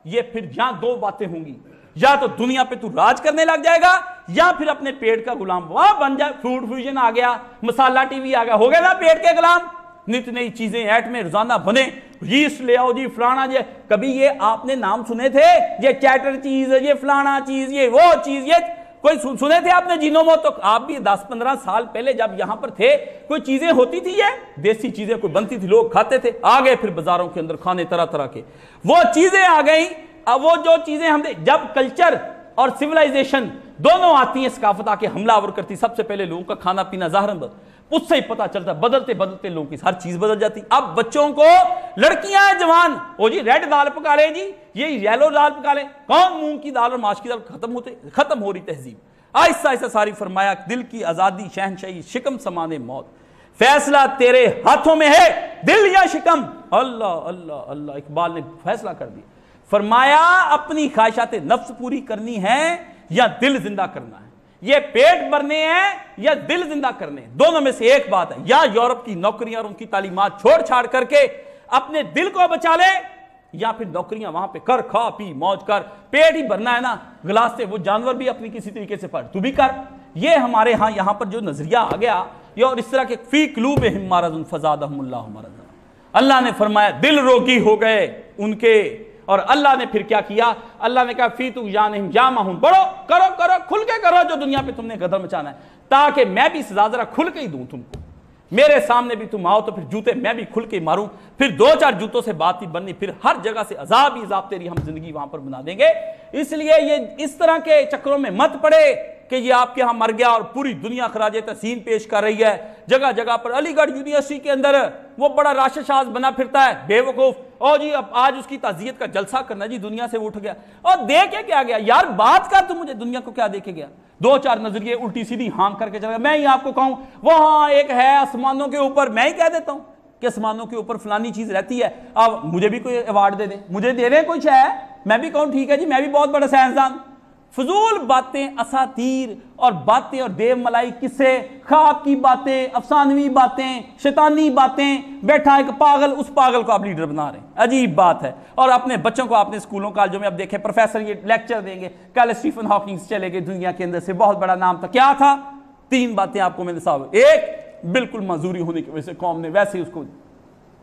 یہ پھر یہاں دو باتیں ہوں گی, یا تو دنیا پہ تو راج کرنے لگ جائے گا یا پھر اپنے پیٹ کا غلام وہاں بن جائے. فوڈ فیوژن آ گیا, مسالہ ٹی وی آ گیا, ہو گیا نا پیٹ کے غلام. نت نئی چیزیں ایٹ میں روزانہ بنے, یسٹ لے آؤ جی فلانا جی. کبھی یہ آپ نے نام سنے تھے یہ چیٹر چیز, یہ فلانا چیز, یہ وہ چیز, یہ کوئی سنے تھے آپ نے جینومو؟ تو آپ بھی 10-15 سال پہلے جب یہاں پر تھے کوئی چیزیں ہوتی تھی, یہ دیسی چیزیں کوئی بنتی تھی, لوگ کھاتے تھے. آ گئے پھر بازاروں کے اندر کھانے طرح طرح کے, وہ چیزیں آ گئیں. اب وہ جو چیزیں ہم جب کلچر اور سیولائزیشن دونوں آتی ہیں, ثقافت آ کے حملہ آور کرتی, سب سے پہلے لوگوں کا کھانا پینا ظاہراً اس سے ہی پتہ چلتا, بدلتے بدلتے لوگوں کی ہر چیز بدل جاتی. اب بچوں کو لڑکیاں ہیں جوان, او جی ریڈ دال پکا لیں جی, یہ یلو دال پکا لیں, کون مونگ کی دال اور ماش کی دال, ختم ہو رہی تہذیب آہستہ آہستہ ساری. فرمایا دل کی آزادی شہنشاہی شکم سمانے موت, فیصلہ تیرے ہاتھوں میں ہے دل یا شکم. اللہ اللہ اللہ, اقبال نے فیصلہ کر دیا. فرمایا اپنی خواہشات نفس پوری کرنی ہے یا دل زندہ کرنا ہے, یہ پیٹ بھرنے ہیں یا دل زندہ کرنے ہیں, دونوں میں سے ایک بات ہے. یا یورپ کی نوکریاں اور ان کی تعلیمات چھوڑ چھاڑ کر کے اپنے دل کو بچا لے, یا پھر نوکریاں وہاں پہ کر, کھا پی موج کر, پیٹ ہی بھرنا ہے نا گلاس سے, وہ جانور بھی اپنی کسی طریقے سے پڑھ, تو بھی کر. یہ ہمارے ہاں یہاں پر جو نظریہ آ گیا, یہ اور اس طرح کے فی قلوبہم مرض فزادہم اللہ مرضا. اللہ نے فرمایا دل روگی ہو گئے ان کے, اور اللہ نے پھر کیا کیا, اللہ نے کہا فی طغیانہم یعمہون, بڑھو کرو کرو کھل کے کرو جو دنیا پہ تم نے غدر مچانا ہے, تاکہ میں بھی سزا ذرا کھل کے ہی دوں تم کو. میرے سامنے بھی تم آؤ تو پھر جوتے میں بھی کھل کے ماروں, پھر 2-4 جوتوں سے بات نہیں بننی, پھر ہر جگہ سے عذاب ہی عذاب تیری ہم زندگی وہاں پر بنا دیں گے. اس لیے یہ اس طرح کے چکروں میں مت پڑے کہ یہ آپ کے ہاں مر گیا اور پوری دنیا خراج تحسین پیش کر رہی ہے. جگہ جگہ پر علی گڑھ یونیورسٹی کے اندر وہ بڑا راشد شاز بنا پھرتا ہے بے وقوف, اور جی اب آج اس کی تعزیت کا جلسہ کرنا, جی دنیا سے اٹھ گیا. اور دے کے کیا گیا یار, بات کر, تو مجھے دنیا کو کیا دے کے گیا؟ 2-4 نظریے الٹی سیدھی ہانک کر کے چلا گیا. میں ہی آپ کو کہوں وہاں ایک ہے آسمانوں کے اوپر, میں ہی کہہ دیتا ہوں کہ آسمانوں کے اوپر فلانی چیز رہتی ہے, اب مجھے بھی کوئی ایوارڈ دے دیں, مجھے دے رہے ہیں کچھ ہے, میں بھی کہوں ٹھیک ہے جی میں بھی بہت بڑا سائنسدان. فضول باتیں, اساطیر اور باتیں اور دیو ملائی قصے, خواب کی باتیں, افسانوی باتیں, شیطانی باتیں, بیٹھا ایک پاگل, اس پاگل کو آپ لیڈر بنا رہے ہیں. عجیب بات ہے. اور اپنے بچوں کو اپنے اسکولوں کالجوں میں اب دیکھیں پروفیسر یہ لیکچر دیں گے, کل اسٹیفن ہاکنگ چلے گئے دنیا کے اندر سے, بہت بڑا نام تھا, کیا تھا؟ 3 باتیں آپ کو میں نے صاحب, ایک بالکل معذوری ہونے کی وجہ سے قوم نے ویسے ہی اس کو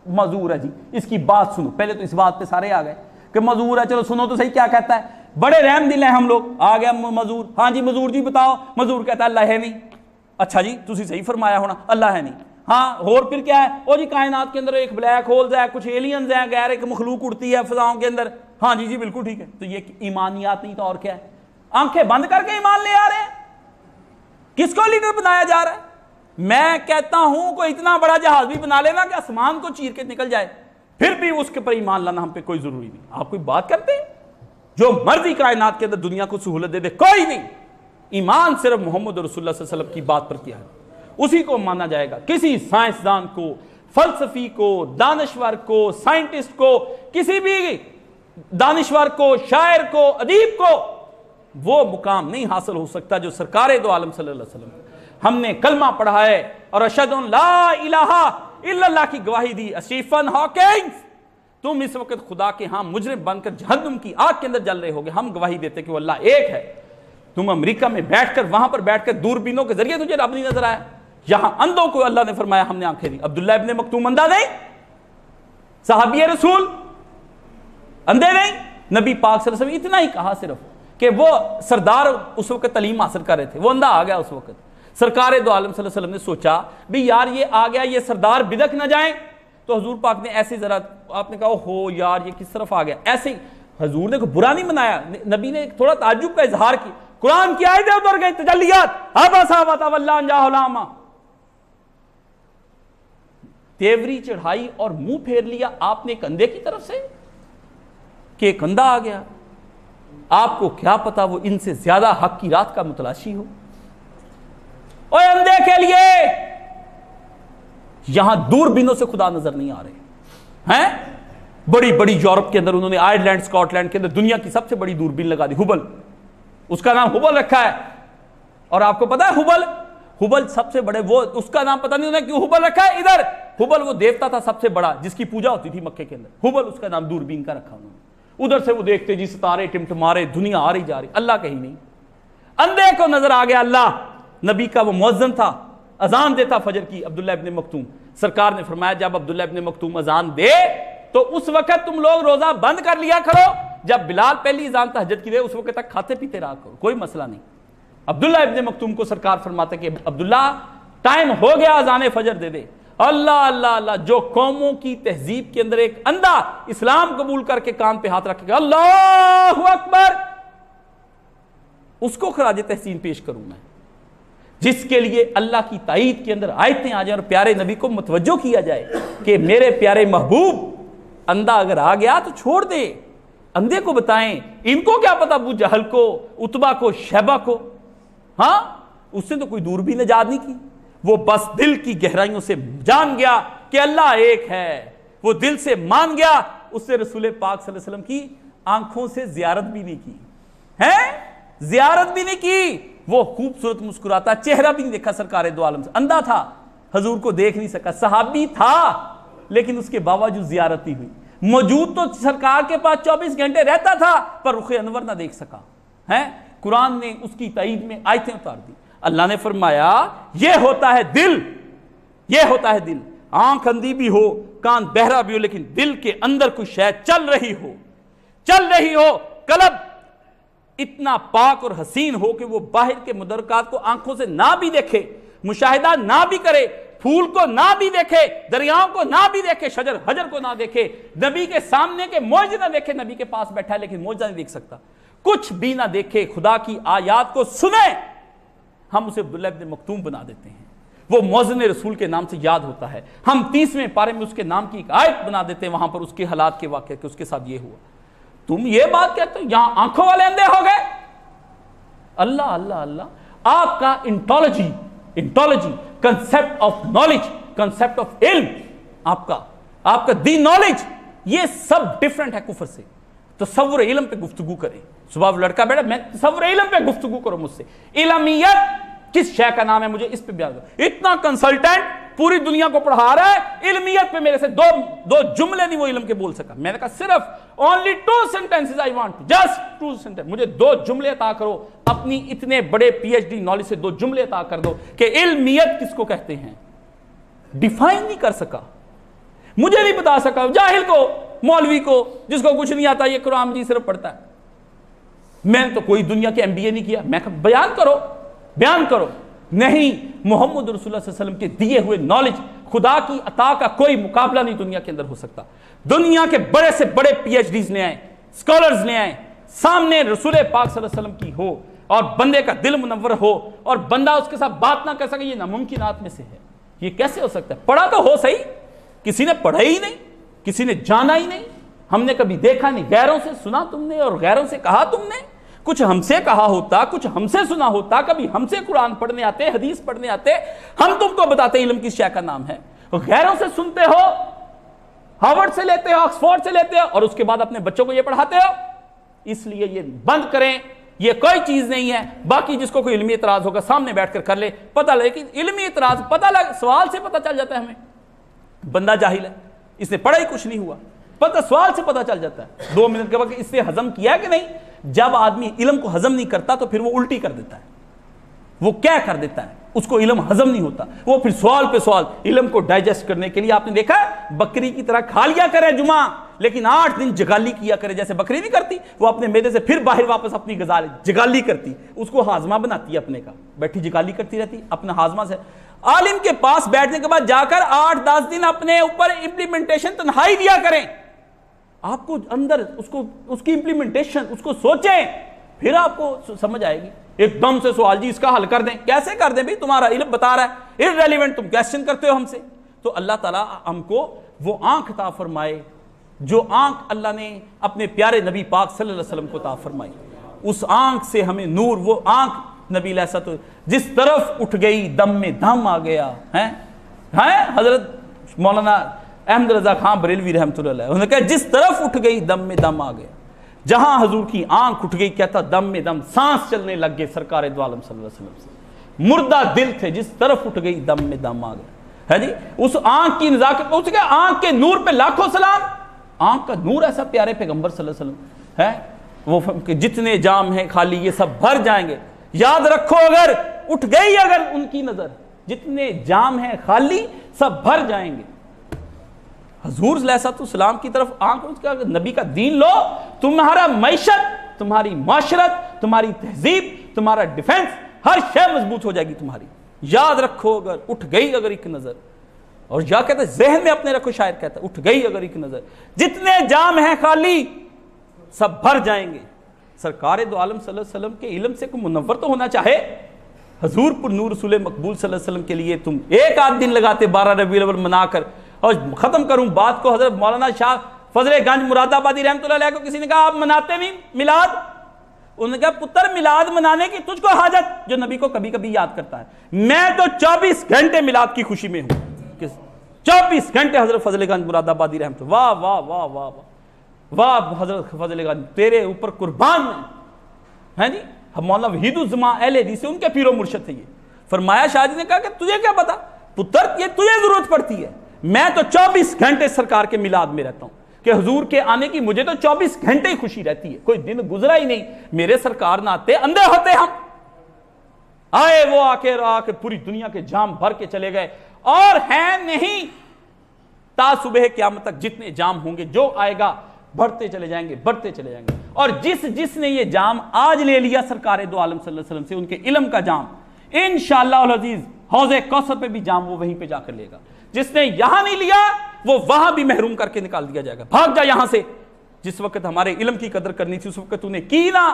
معذور ہے جی, اس کی بات سنو. پہلے تو اس بات پہ سارے آ گئے کہ معذور ہے, چلو سنو تو صحیح کیا کہتا ہے. بڑے رحم دل ہیں ہم لوگ, آ گیا معذور, ہاں جی معذور جی بتاؤ. معذور کہتا ہے اللہ ہے نہیں. اچھا جی تسی صحیح فرمایا ہونا, اللہ ہے نہیں. ہاں اور پھر کیا ہے؟ او جی کائنات کے اندر ایک بلیک ہولز ہے, کچھ ایلینز ہیں, غیر ایک مخلوق اڑتی ہے فضاؤں کے اندر. ہاں جی جی بالکل ٹھیک ہے. تو یہ ایمانیات نہیں تو اور کیا ہے؟ آنکھیں بند کر کے ایمان لے آ رہے ہیں. کس کو لیڈر بنایا جا رہا ہے؟ میں کہتا ہوں کوئی اتنا بڑا جہاز بھی بنا لینا کہ آسمان کو چیر کے نکل جائے, پھر بھی اس کے پر ایمان لانا ہم پہ کوئی ضروری نہیں. آپ کوئی بات کرتے ہیں, جو مرضی کائنات کے اندر دنیا کو سہولت دے دے, کوئی نہیں. ایمان صرف محمد رسول اللہ صلی اللہ علیہ وسلم کی بات پر کیا ہے, اسی کو مانا جائے گا. کسی سائنسدان کو, فلسفی کو, دانشور کو, سائنٹسٹ کو, کسی بھی دانشور کو, شاعر کو, ادیب کو وہ مقام نہیں حاصل ہو سکتا جو سرکار دو عالم صلی اللہ علیہ وسلم. ہم نے کلمہ پڑھا ہے اور اشہد ان لا الہ الا اللہ کی گواہی دی. اسٹیفن ہاکنگ, تم اس وقت خدا کے ہاں مجرم بن کر جہنم کی آگ کے اندر جل رہے ہوگے, ہم گواہی دیتے کہ وہ اللہ ایک ہے. تم امریکہ میں بیٹھ کر, وہاں پر بیٹھ کر دوربینوں کے ذریعے تجھے رب نہیں نظر آیا. یہاں اندھوں کو اللہ نے فرمایا ہم نے آنکھیں دی. عبداللہ ابن مکتوم اندھا نہیں, صحابی رسول اندھے نہیں. نبی پاک صلی اللہ علیہ وسلم اتنا ہی کہا صرف کہ وہ سردار اس وقت تعلیم حاصل کر رہے تھے, وہ اندھا آ گیا اس وقت. سرکار دو عالم صلی اللہ علیہ وسلم نے سوچا بھی یار یہ آ گیا, یہ سردار بدک نہ جائیں. تو حضور پاک نے ایسے ذرا, آپ نے کہا ہو یار یہ کس طرف آ گیا, ایسے حضور نے کوئی برا نہیں منایا، نبی نے ایک تھوڑا تعجب کا اظہار کیا، قرآن کی آیتیں اتر گئی، تجلیات، عبسا وتولی ان جاءہ الاعمی، تیوری چڑھائی اور منہ پھیر لیا آپ نے ایک اندھے کی طرف سے کہ ایک اندھا آ گیا، آپ کو کیا پتا وہ ان سے زیادہ حق کی رات کا متلاشی ہو۔ اور اندھے کے لیے یہاں دوربینوں سے خدا نظر نہیں آ رہے ہیں، بڑی بڑی یورپ کے اندر انہوں نے آئرلینڈ اسکاٹ لینڈ کے اندر دنیا کی سب سے بڑی دوربین لگا دی، ہبل، اس کا نام ہبل رکھا ہے۔ اور آپ کو پتا ہے ہبل سب سے بڑے، وہ اس کا نام پتہ نہیں انہوں نے کیوں ہبل رکھا ہے۔ ادھر ہبل وہ دیوتا تھا سب سے بڑا جس کی پوجا ہوتی تھی مکے کے اندر، ہبل اس کا نام دوربین کا رکھا انہوں نے۔ ادھر سے وہ دیکھتے جی ستارے ٹمٹمارے، دنیا آ رہی جا رہی، اللہ کہیں نہیں۔ اندھے کو نظر آ گیا اللہ، نبی کا وہ مؤذن تھا اذان دیتا فجر کی، عبداللہ ابن مکتوم، سرکار نے فرمایا جب عبداللہ ابن مکتوم اذان دے تو اس وقت تم لوگ روزہ بند کر لیا کرو، جب بلال پہلی اذان تہجد کی دے اس وقت تک کھاتے پیتے رہا کرو، کوئی مسئلہ نہیں۔ عبداللہ ابن مکتوم کو سرکار فرماتے کہ عبداللہ ٹائم ہو گیا اذان فجر دے دے۔ اللہ اللہ اللہ، جو قوموں کی تہذیب کے اندر ایک اندھا اسلام قبول کر کے کان پہ ہاتھ رکھے گا اللہ اکبر، اس کو خراج تحسین پیش کروں میں، جس کے لیے اللہ کی تائید کے اندر آیتیں آ جائیں اور پیارے نبی کو متوجہ کیا جائے کہ میرے پیارے محبوب اندھا اگر آ گیا تو چھوڑ دے، اندھے کو بتائیں، ان کو کیا پتا ابو جہل کو، عتبہ کو، شیبہ کو، ہاں اس نے تو کوئی دوربین ایجاد نہیں کی، وہ بس دل کی گہرائیوں سے جان گیا کہ اللہ ایک ہے، وہ دل سے مان گیا۔ اس نے رسول پاک صلی اللہ علیہ وسلم کی آنکھوں سے زیارت بھی نہیں کی ہے، زیارت بھی نہیں کی، وہ خوبصورت مسکراتا، چہرہ بھی نہیں دیکھا سرکار دو عالم سے، اندھا تھا، حضور کو دیکھ نہیں سکا، صحابی تھا لیکن اس کے باوجود زیارت نہیں ہوئی، موجود تو سرکار کے پاس 24 گھنٹے رہتا تھا پر رخ انور نہ دیکھ سکا ہے۔ قرآن نے اس کی تائید میں آیتیں اتار دی، اللہ نے فرمایا یہ ہوتا ہے دل، یہ ہوتا ہے دل، آنکھ اندھی بھی ہو، کان بہرا بھی ہو، لیکن دل کے اندر کوئی شے چل رہی ہو، قلب اتنا پاک اور حسین ہو کہ وہ باہر کے مدرکات کو آنکھوں سے نہ بھی دیکھے، مشاہدہ نہ بھی کرے، پھول کو نہ بھی دیکھے، دریاؤں کو نہ بھی دیکھے، شجر حجر کو نہ دیکھے، نبی کے سامنے کے معجزے نہ دیکھے، نبی کے پاس بیٹھا ہے لیکن معجزہ نہیں دیکھ سکتا، کچھ بھی نہ دیکھے، خدا کی آیات کو سنے، ہم اسے عبداللہ ابن مکتوم بنا دیتے ہیں، وہ مؤذن رسول کے نام سے یاد ہوتا ہے، ہم 30ویں پارے میں اس کے نام کی ایک آیت بنا دیتے ہیں، وہاں پر اس کے حالات کے واقعے کہ اس کے ساتھ یہ ہوا۔ تم یہ بات کہتے ہو یہاں آنکھوں والے اندھے ہو گئے؟ اللہ اللہ اللہ، آپ کا ontology, concept of knowledge, concept of علم، آپ کا دی نالج، یہ سب ڈیفرنٹ ہے کفر سے۔ تصور علم پہ گفتگو کریں، صبح لڑکا بیٹھا میں تصور علم پہ گفتگو کرو مجھ سے، علمیت کس شے کا نام ہے مجھے اس پہ بیان کرو، اتنا کنسلٹنٹ پوری دنیا کو پڑھا رہا ہے، علمیت پہ میرے سے دو جملے نہیں وہ علم کے بول سکا، میں نے کہا صرف only 2 sentences I want, just 2 sentences، مجھے 2 جملے عطا کرو، اپنی اتنے بڑے پی ایچ ڈی نالج سے 2 جملے عطا کر دو کہ علمیت کس کو کہتے ہیں، ڈیفائن نہیں کر سکا، مجھے نہیں بتا سکا، جاہل کو، مولوی کو، جس کو کچھ نہیں آتا یہ قرآن مجید صرف پڑھتا ہے، میں نے تو کوئی دنیا کے MBA نہیں کیا، میں کہا بیان کرو، نہیں، محمد رسول اللہ صلی اللہ علیہ وسلم کے دیے ہوئے نالج، خدا کی عطا کا کوئی مقابلہ نہیں دنیا کے اندر ہو سکتا، دنیا کے بڑے سے بڑے پی ایچ ڈیز لے آئیں، سکولرز لے آئیں، سامنے رسول پاک صلی اللہ علیہ وسلم کی ہو اور بندے کا دل منور ہو اور بندہ اس کے ساتھ بات نہ کر سکے، یہ ناممکنات میں سے ہے، یہ کیسے ہو سکتا ہے؟ پڑھا تو ہو صحیح، کسی نے پڑھا ہی نہیں، کسی نے جانا ہی نہیں، ہم نے کبھی دیکھا نہیں، غیروں سے سنا تم نے اور غیروں سے کہا تم نے، کچھ ہم سے کہا ہوتا، کچھ ہم سے سنا ہوتا، کبھی ہم سے قرآن پڑھنے آتے، حدیث پڑھنے آتے، ہم تم کو بتاتے علم کس شے کا نام ہے، غیروں سے سنتے ہو، ہارورڈ سے لیتے ہو، آکسفورڈ سے لیتے ہو اور اس کے بعد اپنے بچوں کو یہ پڑھاتے ہو، اس لیے یہ بند کریں، یہ کوئی چیز نہیں ہے، باقی جس کو کوئی علمی اعتراض ہوگا سامنے بیٹھ کر کر لے، پتہ لگے کہ علمی اعتراض سوال سے پتہ چل جاتا ہے، ہمیں بندہ جاہل ہے، اس نے پڑھا ہی کچھ نہیں ہوا، سوال سے پتہ چل جاتا ہے 2 منٹ کے بعد اس نے ہضم کیا کہ نہیں۔ جب آدمی علم کو ہضم نہیں کرتا تو پھر وہ الٹی کر دیتا ہے، وہ کیا کر دیتا ہے، اس کو علم ہضم نہیں ہوتا، وہ پھر سوال پہ سوال، علم کو ڈائجسٹ کرنے کے لیے آپ نے دیکھا ہے بکری کی طرح کھا لیا کرے جمعہ، لیکن 8 دن جگالی کیا کرے، جیسے بکری نہیں کرتی، وہ اپنے میدے سے پھر باہر واپس اپنی غذا جگالی کرتی، اس کو ہاضمہ بناتی ہے اپنے کا، بیٹھی جگالی کرتی رہتی اپنا ہاضمہ سے۔ عالم کے پاس بیٹھنے کے بعد جا کر 8-10 دن اپنے اوپر امپلیمنٹیشن تنہائی دیا کریں، آپ کو اندر اس کی امپلیمنٹیشن اس کو سوچیں، پھر آپ کو سمجھ آئے گی۔ ایک دم سے سوال جی اس کا حل کر دیں، کیسے کر دیں بھئی؟ تمہارا علم بتا رہا ہے irrelevant، تم کویسچن کرتے ہو ہم سے۔ تو اللہ تعالیٰ ہم کو وہ آنکھ عطا فرمائے جو آنکھ اللہ نے اپنے پیارے نبی پاک صلی اللہ علیہ وسلم کو عطا فرمائی، اس آنکھ سے ہمیں نور، وہ آنکھ نبی علیہ السلام جس طرف اٹھ گئی دم میں دم آ گیا ہے۔ حضرت مولانا احمد رضا خان بریلوی رحمۃ اللہ علیہ، انہوں نے کہا جس طرف اٹھ گئی دم میں دم آ گیا، جہاں حضور کی آنکھ اٹھ گئی کہتا دم میں دم سانس چلنے لگ گئے سرکار دو عالم صلی اللہ علیہ وسلم سے۔ مردہ دل تھے، جس طرف اٹھ گئی دم میں دم آ گیا ہے جی۔ اس آنکھ کی نزاکت، اس کے آنکھ کے نور پہ لاکھوں سلام۔ آنکھ کا نور ایسا پیارے پیغمبر صلی اللہ علیہ وسلم ہے، وہ جتنے جام ہیں خالی یہ سب بھر جائیں گے۔ یاد رکھو اگر اٹھ گئی اگر ان کی نظر، جتنے جام ہیں خالی سب بھر جائیں گے۔ حضور علیہ السلام کی طرف آنکھ، اس کا نبی کا دین لو، تمہارا معیشت، تمہاری معاشرت، تمہاری تہذیب، تمہارا ڈیفنس، ہر شے مضبوط ہو جائے گی تمہاری۔ یاد رکھو اگر اٹھ گئی اگر ایک نظر، اور یا کہتا ہے ذہن میں اپنے رکھو، شاعر کہتا ہے اٹھ گئی اگر ایک نظر، جتنے جام ہیں خالی سب بھر جائیں گے۔ سرکار دو عالم صلی اللہ علیہ وسلم کے علم سے کوئی منور تو ہونا چاہے۔ حضور پر نور رسول مقبول صلی اللہ علیہ وسلم کے لیے تم ایک آدھ دن لگاتے 12 ربیع الاول منا کر۔ اور ختم کروں بات کو، حضرت مولانا شاہ فضل گنج مراد آبادی رحمۃ اللہ علیہ کو کسی نے کہا آپ مناتے نہیں میلاد؟ انہوں نے کہا پتر میلاد منانے کی تجھ کو حاجت جو نبی کو کبھی کبھی یاد کرتا ہے؟ میں تو 24 گھنٹے میلاد کی خوشی میں ہوں، 24 گھنٹے حضرت فضل گنج مراد آبادی رحمۃ اللہ۔ واہ واہ واہ واہ واہ حضرت فضل گنج تیرے اوپر قربان ہیں جی۔ مولانا وحید الزمان اہل حدیث سے ان کے پیر و مرشد تھے یہ۔ فرمایا شاہ جی نے کہا کہ تجھے کیا پتا پتر، یہ تجھے ضرورت پڑتی ہے، میں تو 24 گھنٹے سرکار کے میلاد میں رہتا ہوں کہ حضور کے آنے کی مجھے تو 24 گھنٹے ہی خوشی رہتی ہے، کوئی دن گزرا ہی نہیں میرے سرکار نہ آتے، اندھے ہوتے ہم۔ آئے وہ آ کے پوری دنیا کے جام بھر کے چلے گئے، اور ہیں نہیں تا صبح قیامت تک جتنے جام ہوں گے جو آئے گا بڑھتے چلے جائیں گے، بڑھتے چلے جائیں گے۔ اور جس نے یہ جام آج لے لیا سرکار دو عالم صلی اللہ علیہ وسلم سے، ان کے علم کا جام، انشاءاللہ العزیز حوض کوثر پہ بھی جام وہ وہیں پہ جا کر لے گا۔ جس نے یہاں نہیں لیا وہ وہاں بھی محروم کر کے نکال دیا جائے گا۔ بھاگ جا یہاں سے، جس وقت ہمارے علم کی قدر کرنی تھی اس وقت تو نے کی نہ،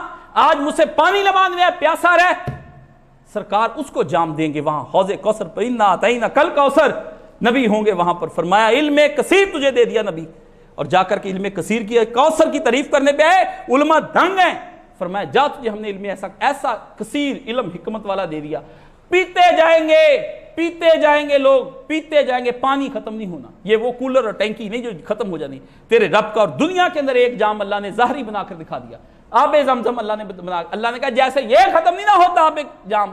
آج مجھ سے پانی نہ مانگ رہا ہے، پیاسا رہ، سرکار اس کو جام دیں گے وہاں حوض کوثر پر۔ انا اعطیناک کل کوثر، نبی ہوں گے وہاں پر۔ فرمایا علم کثیر تجھے دے دیا نبی، اور جا کر کے علم کثیر کی کوثر کی تعریف کرنے پہ آئے، علماء دنگ ہیں۔ فرمایا جا تجھے ہم نے علم ایسا کثیر علم حکمت والا دے دیا، پیتے جائیں گے لوگ، پیتے جائیں گے، پانی ختم نہیں ہونا۔ یہ وہ کولر اور ٹینکی نہیں جو ختم ہو جانی، تیرے رب کا۔ اور دنیا کے اندر ایک جام اللہ نے ظاہری بنا کر دکھا دیا، آب زمزم اللہ نے بنا، اللہ نے کہا جیسے یہ ختم نہیں نہ ہوتا آب جام،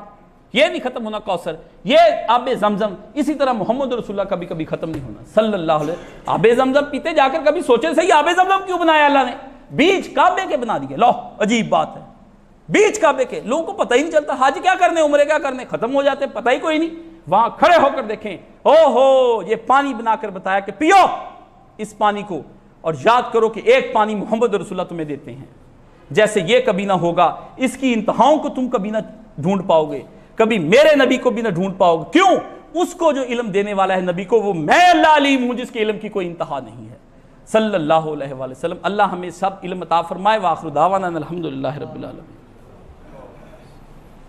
یہ نہیں ختم ہونا کوثر، یہ آب زمزم، اسی طرح محمد رسول اللہ کبھی کبھی ختم نہیں ہونا صلی اللہ علیہ وسلم۔ آب زمزم پیتے جا کر کبھی سوچے صحیح آب زمزم کیوں بنایا اللہ نے؟ بیچ کعبے کے بنا دیے۔ لو عجیب بات ہے، بیچ کعبے کے، لوگوں کو پتہ ہی نہیں چلتا حج کیا کرنے، عمرے کیا کرنے، ختم ہو جاتے پتہ ہی کوئی نہیں۔ وہاں کھڑے ہو کر دیکھیں، او ہو یہ پانی بنا کر بتایا کہ پیو اس پانی کو، اور یاد کرو کہ ایک پانی محمد رسول اللہ تمہیں دیتے ہیں، جیسے یہ کبھی نہ ہوگا، اس کی انتہاؤں کو تم کبھی نہ ڈھونڈ پاؤ گے، کبھی میرے نبی کو بھی نہ ڈھونڈ پاؤ گے۔ کیوں؟ اس کو جو علم دینے والا ہے نبی کو، وہ میں اللہ علیم ہوں جس کے علم کی کوئی انتہا نہیں ہے صلی اللہ علیہ وسلم۔ اللہ ہمیں سب علم عطا فرمائے۔ وآخر دعوانا الحمدللہ رب العالمین۔